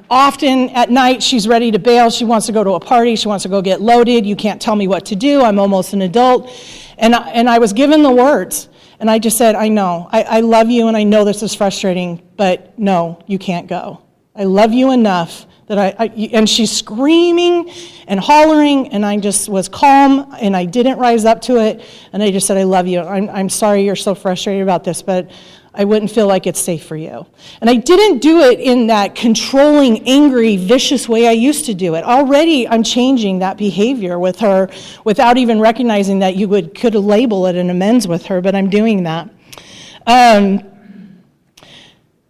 Often at night, she's ready to bail. She wants to go to a party. She wants to go get loaded. You can't tell me what to do. I'm almost an adult. And I was given the words. And I just said, I know, I love you, and I know this is frustrating, but no, you can't go. I love you enough that and she's screaming and hollering, and I just was calm, and I didn't rise up to it, and I just said, I love you. I'm sorry you're so frustrated about this, but I wouldn't feel like it's safe for you. And I didn't do it in that controlling, angry, vicious way I used to do it. Already I'm changing that behavior with her without even recognizing that you could label it an amends with her, but I'm doing that.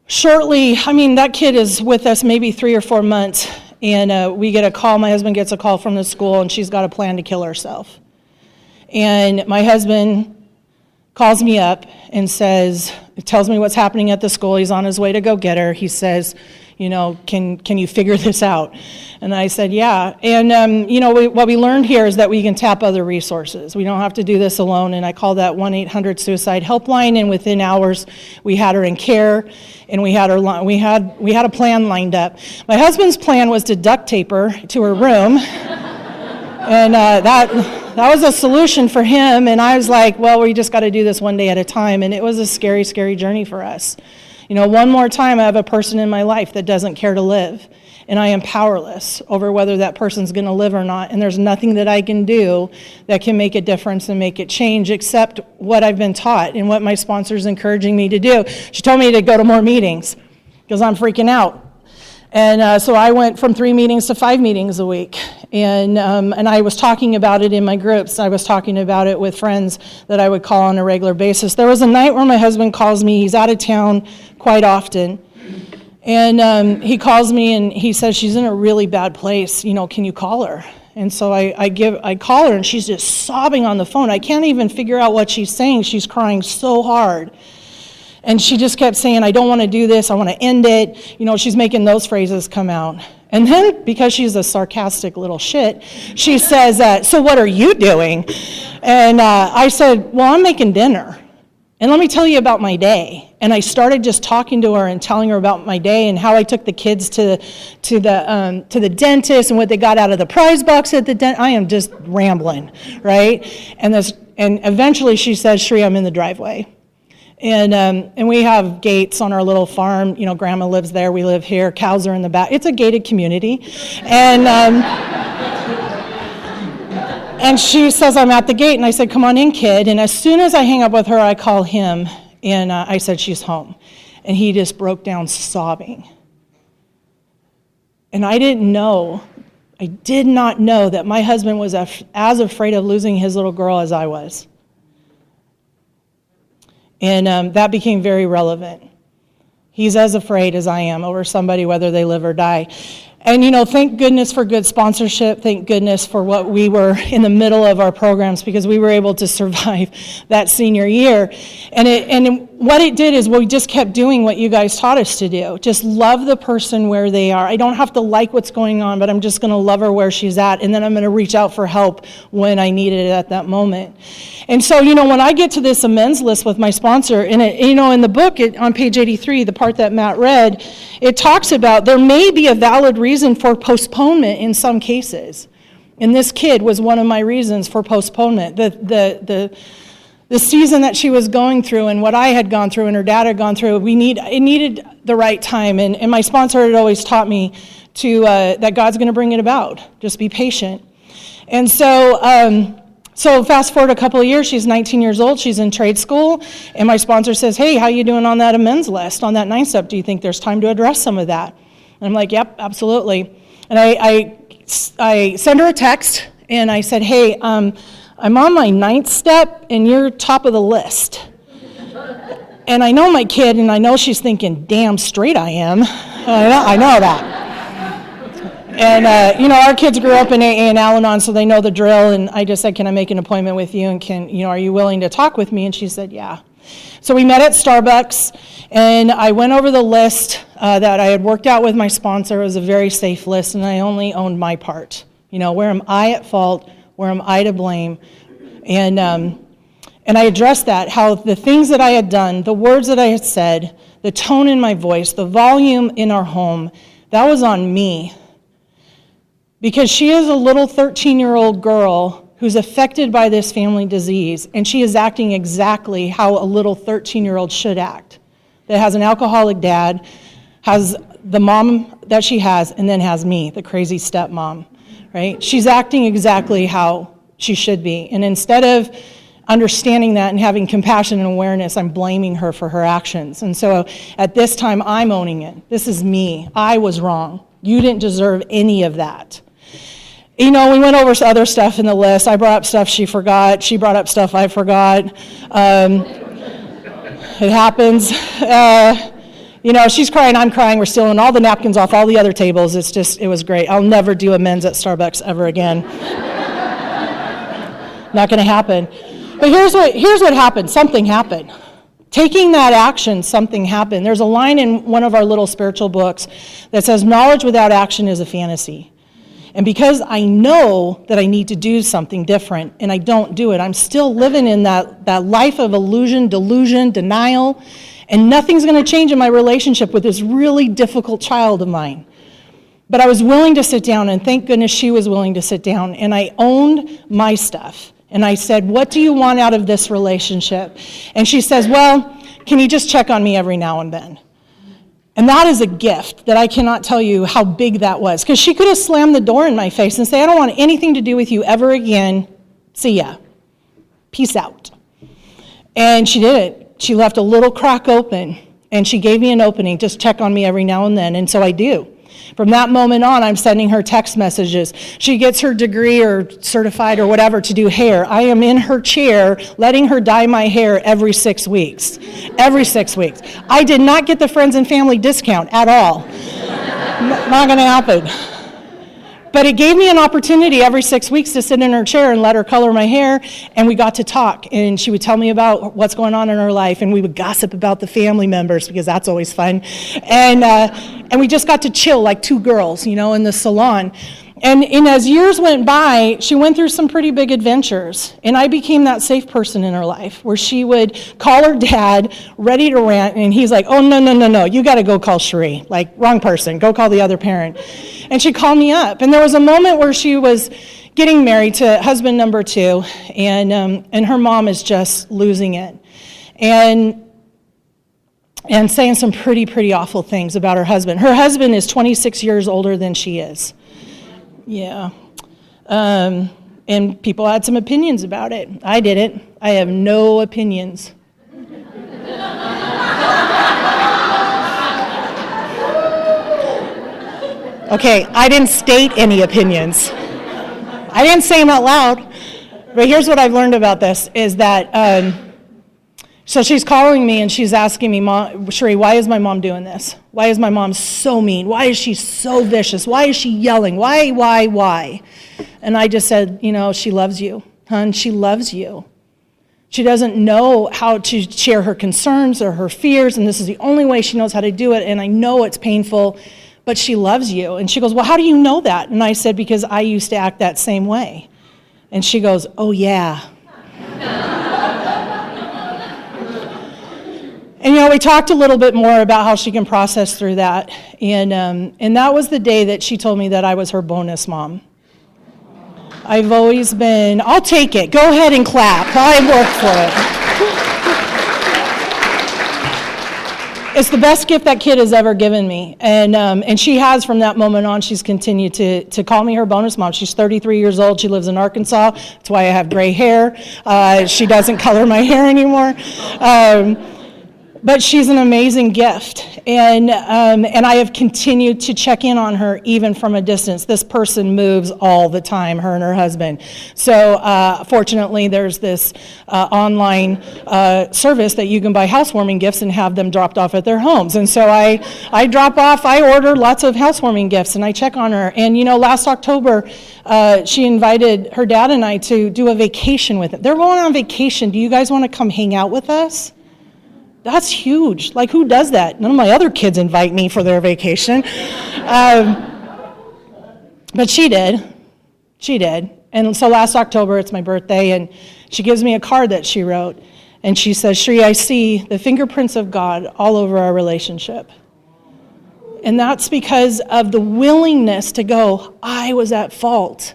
Shortly, that kid is with us maybe 3 or 4 months, and we get a call. My husband gets a call from the school, and she's got a plan to kill herself. And my husband calls me up and tells me what's happening at the school. He's on his way to go get her. He says, can you figure this out? And I said, yeah. And, what we learned here is that we can tap other resources. We don't have to do this alone. And I called that 1-800-SUICIDE helpline. And within hours, we had her in care, and we had a plan lined up. My husband's plan was to duct tape her to her room. And that was a solution for him. And I was like, well, we just got to do this one day at a time. And it was a scary, scary journey for us. One more time, I have a person in my life that doesn't care to live. And I am powerless over whether that person's going to live or not. And there's nothing that I can do that can make a difference and make it change except what I've been taught and what my sponsor's encouraging me to do. She told me to go to more meetings because I'm freaking out. And so I went from 3 meetings to 5 meetings a week. And I was talking about it in my groups. I was talking about it with friends that I would call on a regular basis. There was a night where my husband calls me. He's out of town quite often. And he calls me and he says, she's in a really bad place. Can you call her? And so I call her, and she's just sobbing on the phone. I can't even figure out what she's saying. She's crying so hard. And she just kept saying, I don't want to do this. I want to end it. She's making those phrases come out. And then, because she's a sarcastic little shit, she says, so what are you doing? And I said, well, I'm making dinner. And let me tell you about my day. And I started just talking to her and telling her about my day and how I took the kids to the dentist and what they got out of the prize box at the dentist. I am just rambling, right? And eventually she says, Cherie, I'm in the driveway. And we have gates on our little farm. Grandma lives there. We live here. Cows are in the back. It's a gated community. And And she says, I'm at the gate. And I said, come on in, kid. And as soon as I hang up with her, I call him. And I said, she's home. And he just broke down sobbing. And I did not know that my husband was as afraid of losing his little girl as I was. And that became very relevant. He's as afraid as I am over somebody, whether they live or die. And, thank goodness for good sponsorship. Thank goodness for what we were in the middle of our programs, because we were able to survive that senior year. And what it did is we just kept doing what you guys taught us to do. Just love the person where they are. I don't have to like what's going on, but I'm just going to love her where she's at. And then I'm going to reach out for help when I need it at that moment. And so, when I get to this amends list with my sponsor, and in the book on page 83, the part that Matt read, it talks about there may be a valid reason for postponement in some cases. And this kid was one of my reasons for postponement. The season that she was going through and what I had gone through and her dad had gone through, it needed the right time. And my sponsor had always taught me that God's going to bring it about. Just be patient. And so fast forward a couple of years, she's 19 years old, she's in trade school, and my sponsor says, hey, how you doing on that amends list, on that 9-step? Do you think there's time to address some of that? And I'm like, yep, absolutely. And I send her a text, and I said, hey, I'm on my 9th step, and you're top of the list. And I know my kid, and I know she's thinking, damn straight I am. I know that. And, our kids grew up in AA and Al-Anon, so they know the drill. And I just said, can I make an appointment with you? And are you willing to talk with me? And she said, yeah. So we met at Starbucks, and I went over the list that I had worked out with my sponsor. It was a very safe list, and I only owned my part. Where am I at fault? Where am I to blame? And I addressed that, how the things that I had done, the words that I had said, the tone in my voice, the volume in our home, that was on me. Because she is a little 13-year-old girl who's affected by this family disease, and she is acting exactly how a little 13-year-old should act. That has an alcoholic dad, has the mom that she has, and then has me, the crazy stepmom, right? She's acting exactly how she should be. And instead of understanding that and having compassion and awareness, I'm blaming her for her actions. And so at this time, I'm owning it. This is me. I was wrong. You didn't deserve any of that. We went over other stuff in the list. I brought up stuff she forgot. She brought up stuff I forgot. It happens. She's crying, I'm crying. We're stealing all the napkins off all the other tables. It was great. I'll never do amends at Starbucks ever again. Not going to happen. But here's what happened. Something happened. Taking that action, something happened. There's a line in one of our little spiritual books that says, knowledge without action is a fantasy. And because I know that I need to do something different and I don't do it, I'm still living in that life of illusion, delusion, denial, and nothing's going to change in my relationship with this really difficult child of mine. But I was willing to sit down, and thank goodness she was willing to sit down, and I owned my stuff. And I said, what do you want out of this relationship? And she says, well, can you just check on me every now and then? And that is a gift that I cannot tell you how big that was. Because she could have slammed the door in my face and say, I don't want anything to do with you ever again. See ya. Peace out. And she didn't. She left a little crack open. And she gave me an opening. Just check on me every now and then. And so I do. From that moment on, I'm sending her text messages. She gets her degree or certified or whatever to do hair. I am in her chair letting her dye my hair every 6 weeks. Every 6 weeks. I did not get the friends and family discount at all. Not going to happen. But it gave me an opportunity every 6 weeks to sit in her chair and let her color my hair, and we got to talk, and she would tell me about what's going on in her life, and we would gossip about the family members, because that's always fun, and we just got to chill like two girls, in the salon. And as years went by, she went through some pretty big adventures, and I became that safe person in her life, where she would call her dad, ready to rant, and he's like, oh, no, you got to go call Cherie. Like, wrong person, go call the other parent. And she called me up, and there was a moment where she was getting married to husband number 2, and her mom is just losing it, and saying some pretty awful things about her husband. Her husband is 26 years older than she is. Yeah. And people had some opinions about it. I didn't. I have no opinions. Okay, I didn't state any opinions. I didn't say them out loud. But here's what I've learned about this, is that, so she's calling me and she's asking me, Mom, Cherie, why is my mom doing this? Why is my mom so mean? Why is she so vicious? Why is she yelling? Why? And I just said, she loves you, hon, she loves you. She doesn't know how to share her concerns or her fears, and this is the only way she knows how to do it, and I know it's painful, but she loves you. And she goes, well, how do you know that? And I said, because I used to act that same way. And she goes, oh, yeah. And, we talked a little bit more about how she can process through that. And that was the day that she told me that I was her bonus mom. I've always been, I'll take it. Go ahead and clap. I worked for it. It's the best gift that kid has ever given me. And she has from that moment on. She's continued to call me her bonus mom. She's 33 years old. She lives in Arkansas. That's why I have gray hair. She doesn't color my hair anymore. But she's an amazing gift, and I have continued to check in on her even from a distance. This person moves all the time, her and her husband. So fortunately, there's this online service that you can buy housewarming gifts and have them dropped off at their homes. And so I order lots of housewarming gifts, and I check on her. And last October, she invited her dad and I to do a vacation with them. They're going on vacation. Do you guys want to come hang out with us? That's huge. Like, who does that? None of my other kids invite me for their vacation. But she did. She did. And so last October, it's my birthday, and she gives me a card that she wrote. And she says, Cherie, I see the fingerprints of God all over our relationship. And that's because of the willingness to go, I was at fault.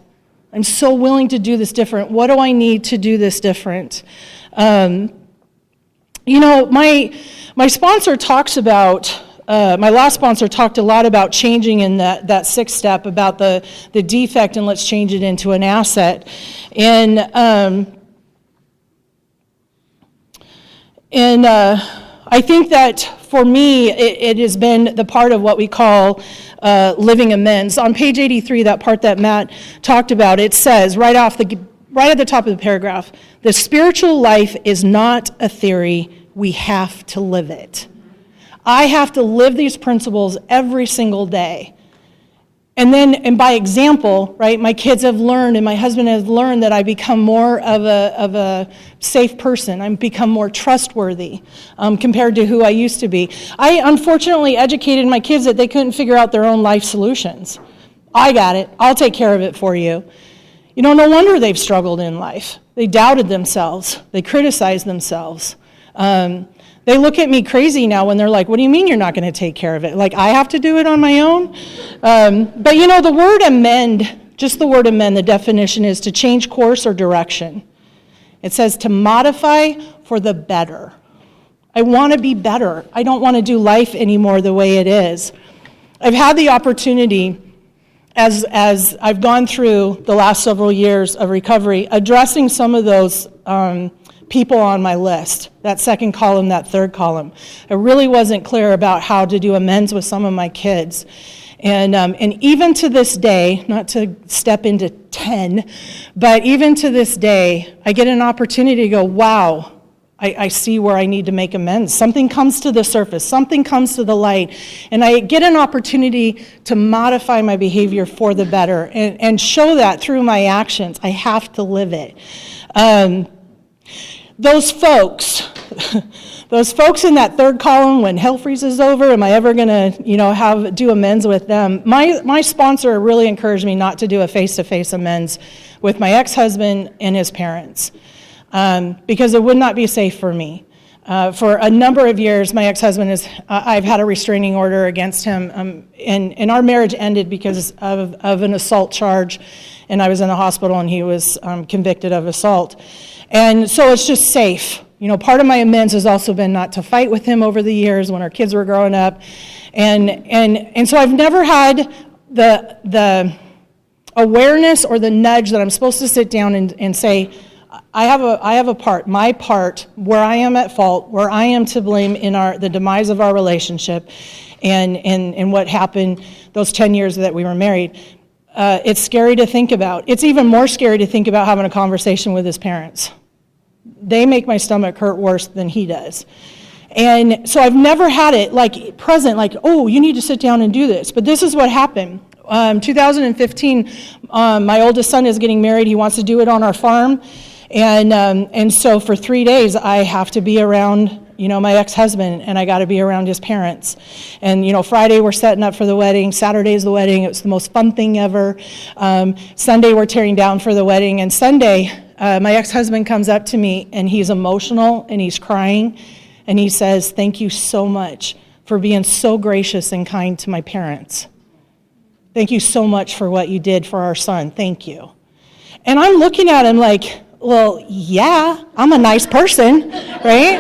I'm so willing to do this different. What do I need to do this different? My sponsor talks about, my last sponsor talked a lot about changing in that sixth step, about the defect, and let's change it into an asset. And I think that for me, it has been the part of what we call living amends. On page 83, that part that Matt talked about, it says right at the top of the paragraph, the spiritual life is not a theory, we have to live it. I have to live these principles every single day. And by example, right, my kids have learned and my husband has learned that I become more of a safe person. I've become more trustworthy compared to who I used to be. I unfortunately educated my kids that they couldn't figure out their own life solutions. I got it. I'll take care of it for you. No wonder they've struggled in life. They doubted themselves. They criticized themselves. They look at me crazy now when they're like, what do you mean you're not going to take care of it? Like, I have to do it on my own? But the word amend, just the word amend, the definition is to change course or direction. It says to modify for the better. I want to be better. I don't want to do life anymore the way it is. I've had the opportunity, as I've gone through the last several years of recovery, addressing some of those people on my list, that second column, that third column. I really wasn't clear about how to do amends with some of my kids. And even to this day, not to step into 10, but even to this day, I get an opportunity to go, wow, I see where I need to make amends. Something comes to the surface, something comes to the light, and I get an opportunity to modify my behavior for the better and show that through my actions. I have to live it. Those folks in that third column, when hell freezes over, am I ever going to, do amends with them? My sponsor really encouraged me not to do a face-to-face amends with my ex-husband and his parents, because it would not be safe for me. For a number of years, my ex-husband I've had a restraining order against him, and our marriage ended because of an assault charge, and I was in the hospital, and he was convicted of assault. And so it's just safe. Part of my amends has also been not to fight with him over the years when our kids were growing up. And so I've never had the awareness or the nudge that I'm supposed to sit down and say, I have a part, my part, where I am at fault, where I am to blame in the demise of our relationship and what happened those 10 years that we were married. It's scary to think about. It's even more scary to think about having a conversation with his parents. They make my stomach hurt worse than he does. And so I've never had it like present, like, oh, you need to sit down and do this. But this is what happened. 2015, my oldest son is getting married. He wants to do it on our farm. And so for 3 days, I have to be around, my ex-husband, and I got to be around his parents. And, Friday we're setting up for the wedding. Saturday's the wedding. It was the most fun thing ever. Sunday we're tearing down for the wedding. And Sunday, my ex-husband comes up to me, and he's emotional, and he's crying. And he says, thank you so much for being so gracious and kind to my parents. Thank you so much for what you did for our son. Thank you. And I'm looking at him like, well, yeah, I'm a nice person, right?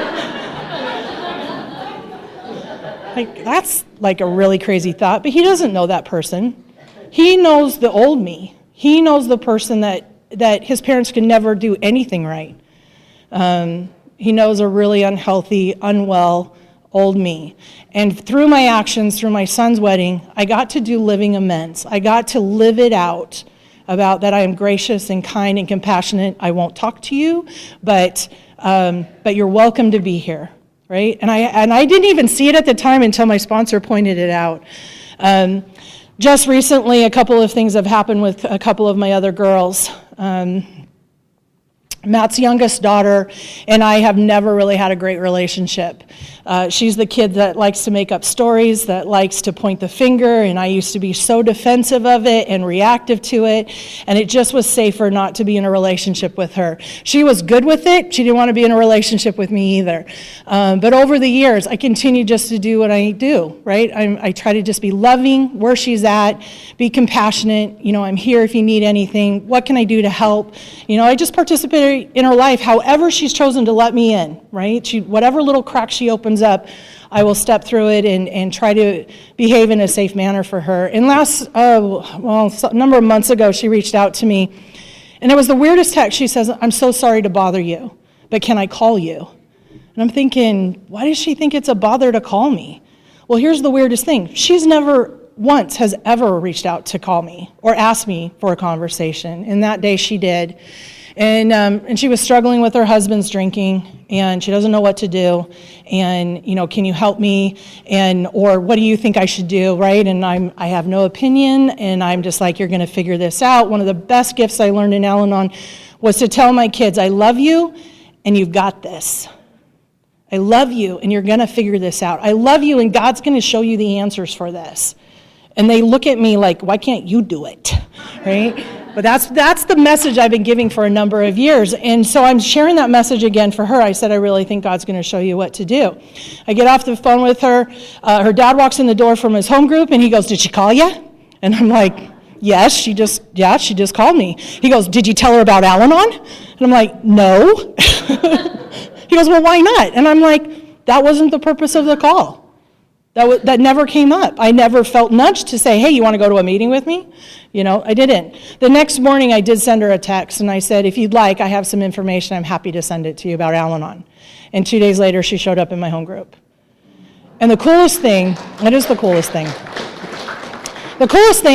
Like, that's like a really crazy thought, but he doesn't know that person. He knows the old me. He knows the person that his parents could never do anything right. He knows a really unhealthy, unwell, old me. And through my actions, through my son's wedding, I got to do living amends. I got to live it out about that I am gracious and kind and compassionate. I won't talk to you, but you're welcome to be here, right? And I didn't even see it at the time until my sponsor pointed it out. Just recently, a couple of things have happened with a couple of my other girls. Matt's youngest daughter and I have never really had a great relationship. She's the kid that likes to make up stories, that likes to point the finger, and I used to be so defensive of it and reactive to it, and it just was safer not to be in a relationship with her. She was good with it. She didn't want to be in a relationship with me either. But over the years, I continue just to do what I do, right? I try to just be loving where she's at, be compassionate. I'm here if you need anything. What can I do to help? I just participate in her life, however she's chosen to let me in, right? Whatever little crack she opens up, I will step through it and try to behave in a safe manner for her. And a number of months ago, she reached out to me, and it was the weirdest text. She says, I'm so sorry to bother you, but can I call you? And I'm thinking, why does she think it's a bother to call me? Well, here's the weirdest thing. She's never once has ever reached out to call me or asked me for a conversation. And that day she did. And she was struggling with her husband's drinking, and she doesn't know what to do. And, can you help me? Or what do you think I should do, right? And I have no opinion, and I'm just like, you're going to figure this out. One of the best gifts I learned in Al-Anon was to tell my kids, I love you, and you've got this. I love you, and you're going to figure this out. I love you, and God's going to show you the answers for this. And they look at me like, why can't you do it, right? But that's the message I've been giving for a number of years. And so I'm sharing that message again for her. I said, I really think God's going to show you what to do. I get off the phone with her. Her dad walks in the door from his home group, and he goes, did she call you? And I'm like, yes, she just called me. He goes, did you tell her about Al-Anon? And I'm like, no. He goes, well, why not? And I'm like, that wasn't the purpose of the call. That never came up. I never felt nudged to say, hey, you want to go to a meeting with me? I didn't. The next morning, I did send her a text, and I said, if you'd like, I have some information. I'm happy to send it to you about Al-Anon. And 2 days later, she showed up in my home group. And the coolest thing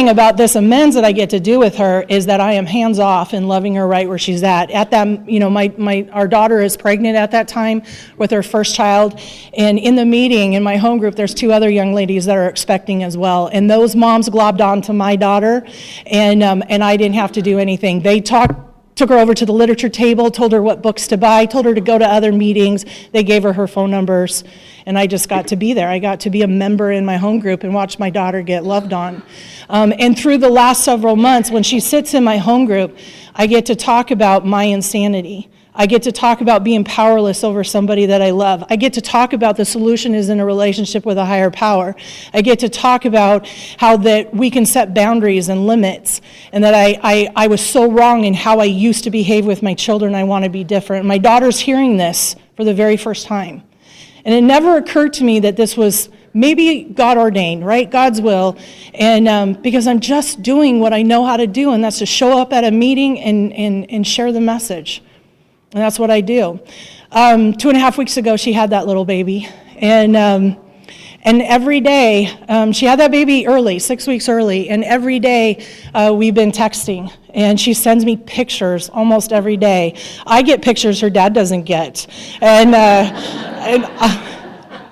about this amends that I get to do with her is that I am hands off and loving her right where she's at. At that, our daughter is pregnant at that time with her first child, and in the meeting in my home group, there's 2 other young ladies that are expecting as well. And those moms globbed onto my daughter, and I didn't have to do anything. They took her over to the literature table, told her what books to buy, told her to go to other meetings. They gave her phone numbers, and I just got to be there. I got to be a member in my home group and watch my daughter get loved on. And through the last several months, when she sits in my home group, I get to talk about my insanity. I get to talk about being powerless over somebody that I love. I get to talk about the solution is in a relationship with a higher power. I get to talk about how that we can set boundaries and limits, and that I was so wrong in how I used to behave with my children. I want to be different. My daughter's hearing this for the very first time. And it never occurred to me that this was maybe God ordained, right? God's will. And because I'm just doing what I know how to do, and that's to show up at a meeting and share the message. And that's what I do. 2.5 weeks ago, she had that little baby. And every day, she had that baby early, 6 weeks early, and every day we've been texting. And she sends me pictures almost every day. I get pictures her dad doesn't get. And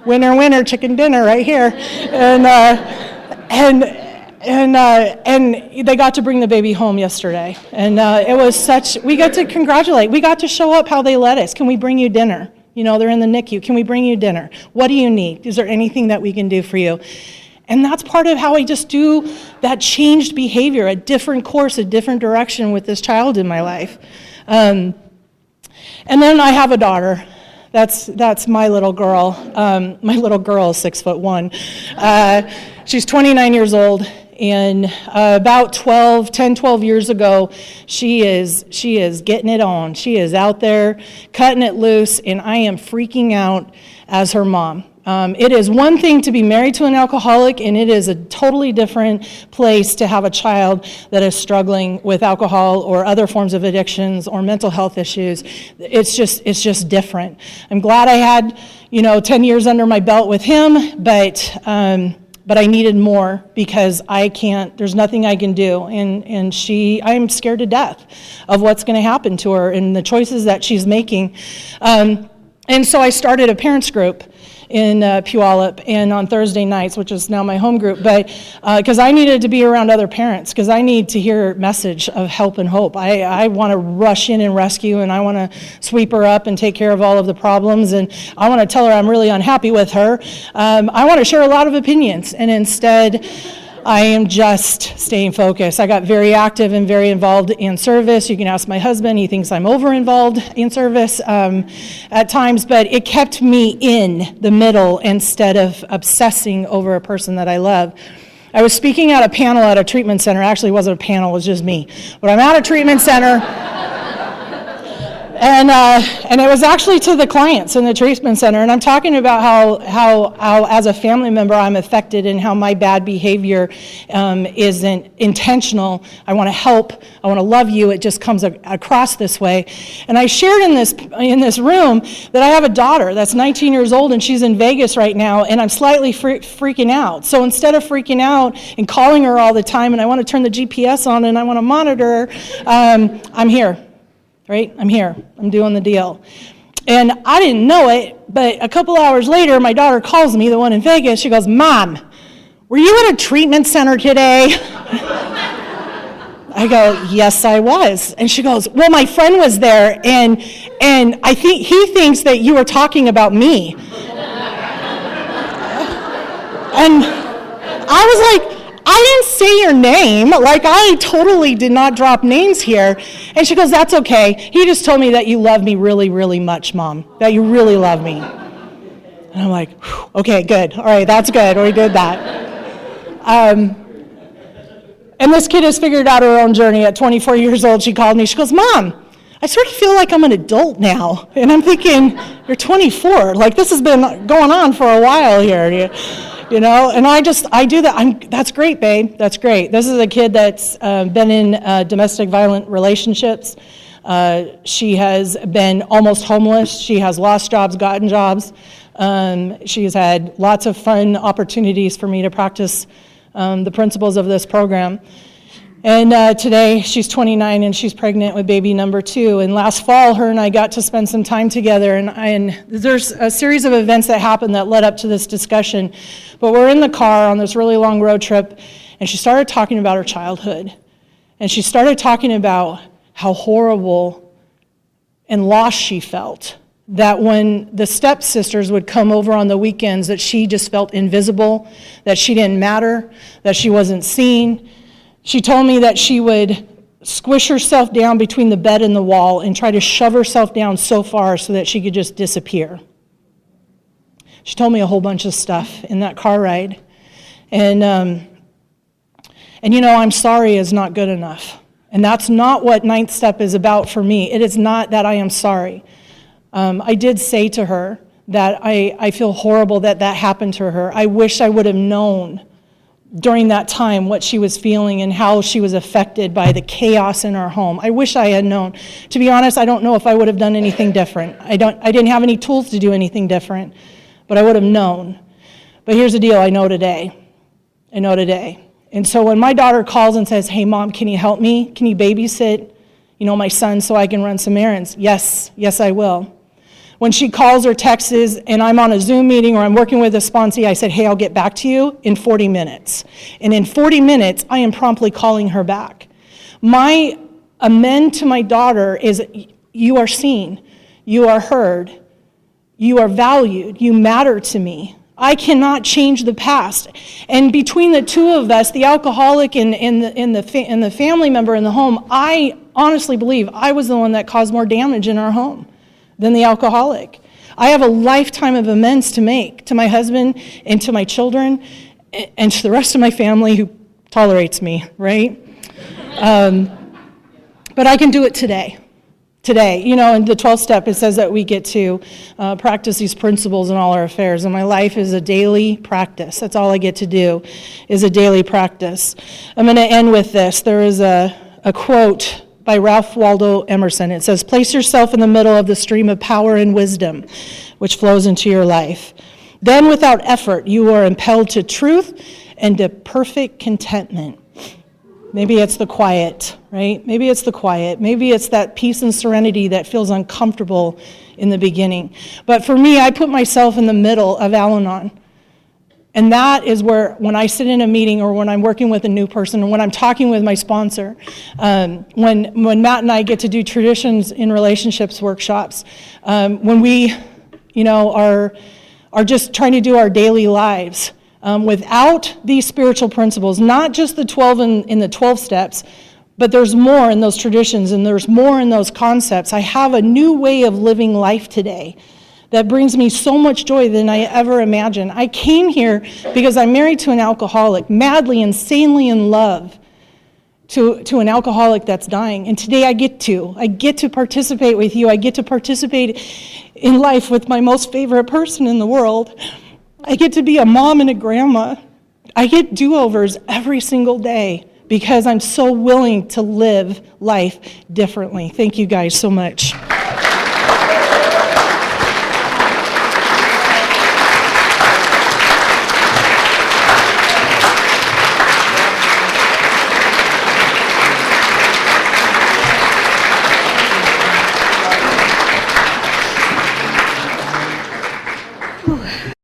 winner, chicken dinner right here. And they got to bring the baby home yesterday. And it was we got to congratulate. We got to show up how they let us. Can we bring you dinner? You know, they're in the NICU. Can we bring you dinner? What do you need? Is there anything that we can do for you? And that's part of how I just do that changed behavior, a different course, a different direction with this child in my life. And then I have a daughter. That's my little girl. My little girl is 6'1". She's 29 years old. And about 12 years ago, she is getting it on. She is out there cutting it loose, and I am freaking out as her mom. It is one thing to be married to an alcoholic, and it is a totally different place to have a child that is struggling with alcohol or other forms of addictions or mental health issues. It's just different. I'm glad I had 10 years under my belt with him, but I needed more because there's nothing I can do. And I'm scared to death of what's going to happen to her and the choices that she's making. And so I started a parents group in Puyallup and on Thursday nights, which is now my home group, but because I needed to be around other parents, because I need to hear a message of help and hope. I want to rush in and rescue, and I want to sweep her up and take care of all of the problems, and I want to tell her I'm really unhappy with her. I want to share a lot of opinions, and instead I am just staying focused. I got very active and very involved in service. You can ask my husband. He thinks I'm over-involved in service at times, but it kept me in the middle instead of obsessing over a person that I love. I was speaking at a panel at a treatment center. Actually, it wasn't a panel. It was just me. But I'm at a treatment center. And it was actually to the clients in the treatment center, and I'm talking about how as a family member I'm affected and how my bad behavior isn't intentional. I want to help. I want to love you. It just comes across this way. And I shared in this room that I have a daughter that's 19 years old, and she's in Vegas right now, and I'm slightly freaking out. So instead of freaking out and calling her all the time, and I want to turn the GPS on and I want to monitor her, I'm here. Right? I'm here. I'm doing the deal. And I didn't know it, but a couple hours later, my daughter calls me, the one in Vegas. She goes, "Mom, were you at a treatment center today?" I go, "Yes, I was." And she goes, "Well, my friend was there, and I think he thinks that you were talking about me." And I was like, "I didn't say your name. Like, I totally did not drop names here." And she goes, "That's okay. He just told me that you love me really, really much, Mom. That you really love me." And I'm like, "Okay, good. All right, that's good. We did that." And this kid has figured out her own journey. At 24 years old, she called me. She goes, "Mom, I sort of feel like I'm an adult now." And I'm thinking, "You're 24. Like, this has been going on for a while here." And I do that. That's great, babe. That's great. This is a kid that's been in domestic violent relationships. She has been almost homeless. She has lost jobs, gotten jobs. She has had lots of fun opportunities for me to practice the principles of this program. And today she's 29 and she's pregnant with baby number 2. And last fall, her and I got to spend some time together. And there's a series of events that happened that led up to this discussion. But we're in the car on this really long road trip, and she started talking about her childhood. And she started talking about how horrible and lost she felt. That when the stepsisters would come over on the weekends, that she just felt invisible, that she didn't matter, that she wasn't seen. She told me that she would squish herself down between the bed and the wall and try to shove herself down so far so that she could just disappear. She told me a whole bunch of stuff in that car ride. And I'm sorry is not good enough. And that's not what Ninth Step is about for me. It is not that I am sorry. I did say to her that I feel horrible that happened to her. I wish I would have known during that time what she was feeling and how she was affected by the chaos in our home. I wish I had known. To be honest, I don't know if I would have done anything different. I didn't have any tools to do anything different, but I would have known. But here's the deal, I know today. And so when my daughter calls and says, "Hey Mom, can you help me? Can you babysit, my son so I can run some errands?" Yes, I will. When she calls or texts and I'm on a Zoom meeting or I'm working with a sponsee, I said, "Hey, I'll get back to you in 40 minutes. And in 40 minutes, I am promptly calling her back. My amend to my daughter is, you are seen, you are heard, you are valued, you matter to me. I cannot change the past." And between the two of us, the alcoholic and the family member in the home, I honestly believe I was the one that caused more damage in our home than the alcoholic. I have a lifetime of amends to make to my husband and to my children and to the rest of my family who tolerates me, right? But I can do it today. In the 12th step, it says that we get to practice these principles in all our affairs, and my life is a daily practice. That's all I get to do is a daily practice. I'm going to end with this. There is a quote by Ralph Waldo Emerson. It says, "Place yourself in the middle of the stream of power and wisdom which flows into your life. Then without effort, you are impelled to truth and to perfect contentment." Maybe it's the quiet, right? Maybe it's the quiet. Maybe it's that peace and serenity that feels uncomfortable in the beginning. But for me, I put myself in the middle of Al-Anon. And that is where, when I sit in a meeting or when I'm working with a new person or when I'm talking with my sponsor, when Matt and I get to do traditions in relationships workshops, when we, are just trying to do our daily lives, without these spiritual principles, not just the 12 in the 12 steps, but there's more in those traditions and there's more in those concepts. I have a new way of living life today that brings me so much joy than I ever imagined. I came here because I'm married to an alcoholic, madly, insanely in love to an alcoholic that's dying. And today I get to participate with you. I get to participate in life with my most favorite person in the world. I get to be a mom and a grandma. I get do-overs every single day because I'm so willing to live life differently. Thank you guys so much.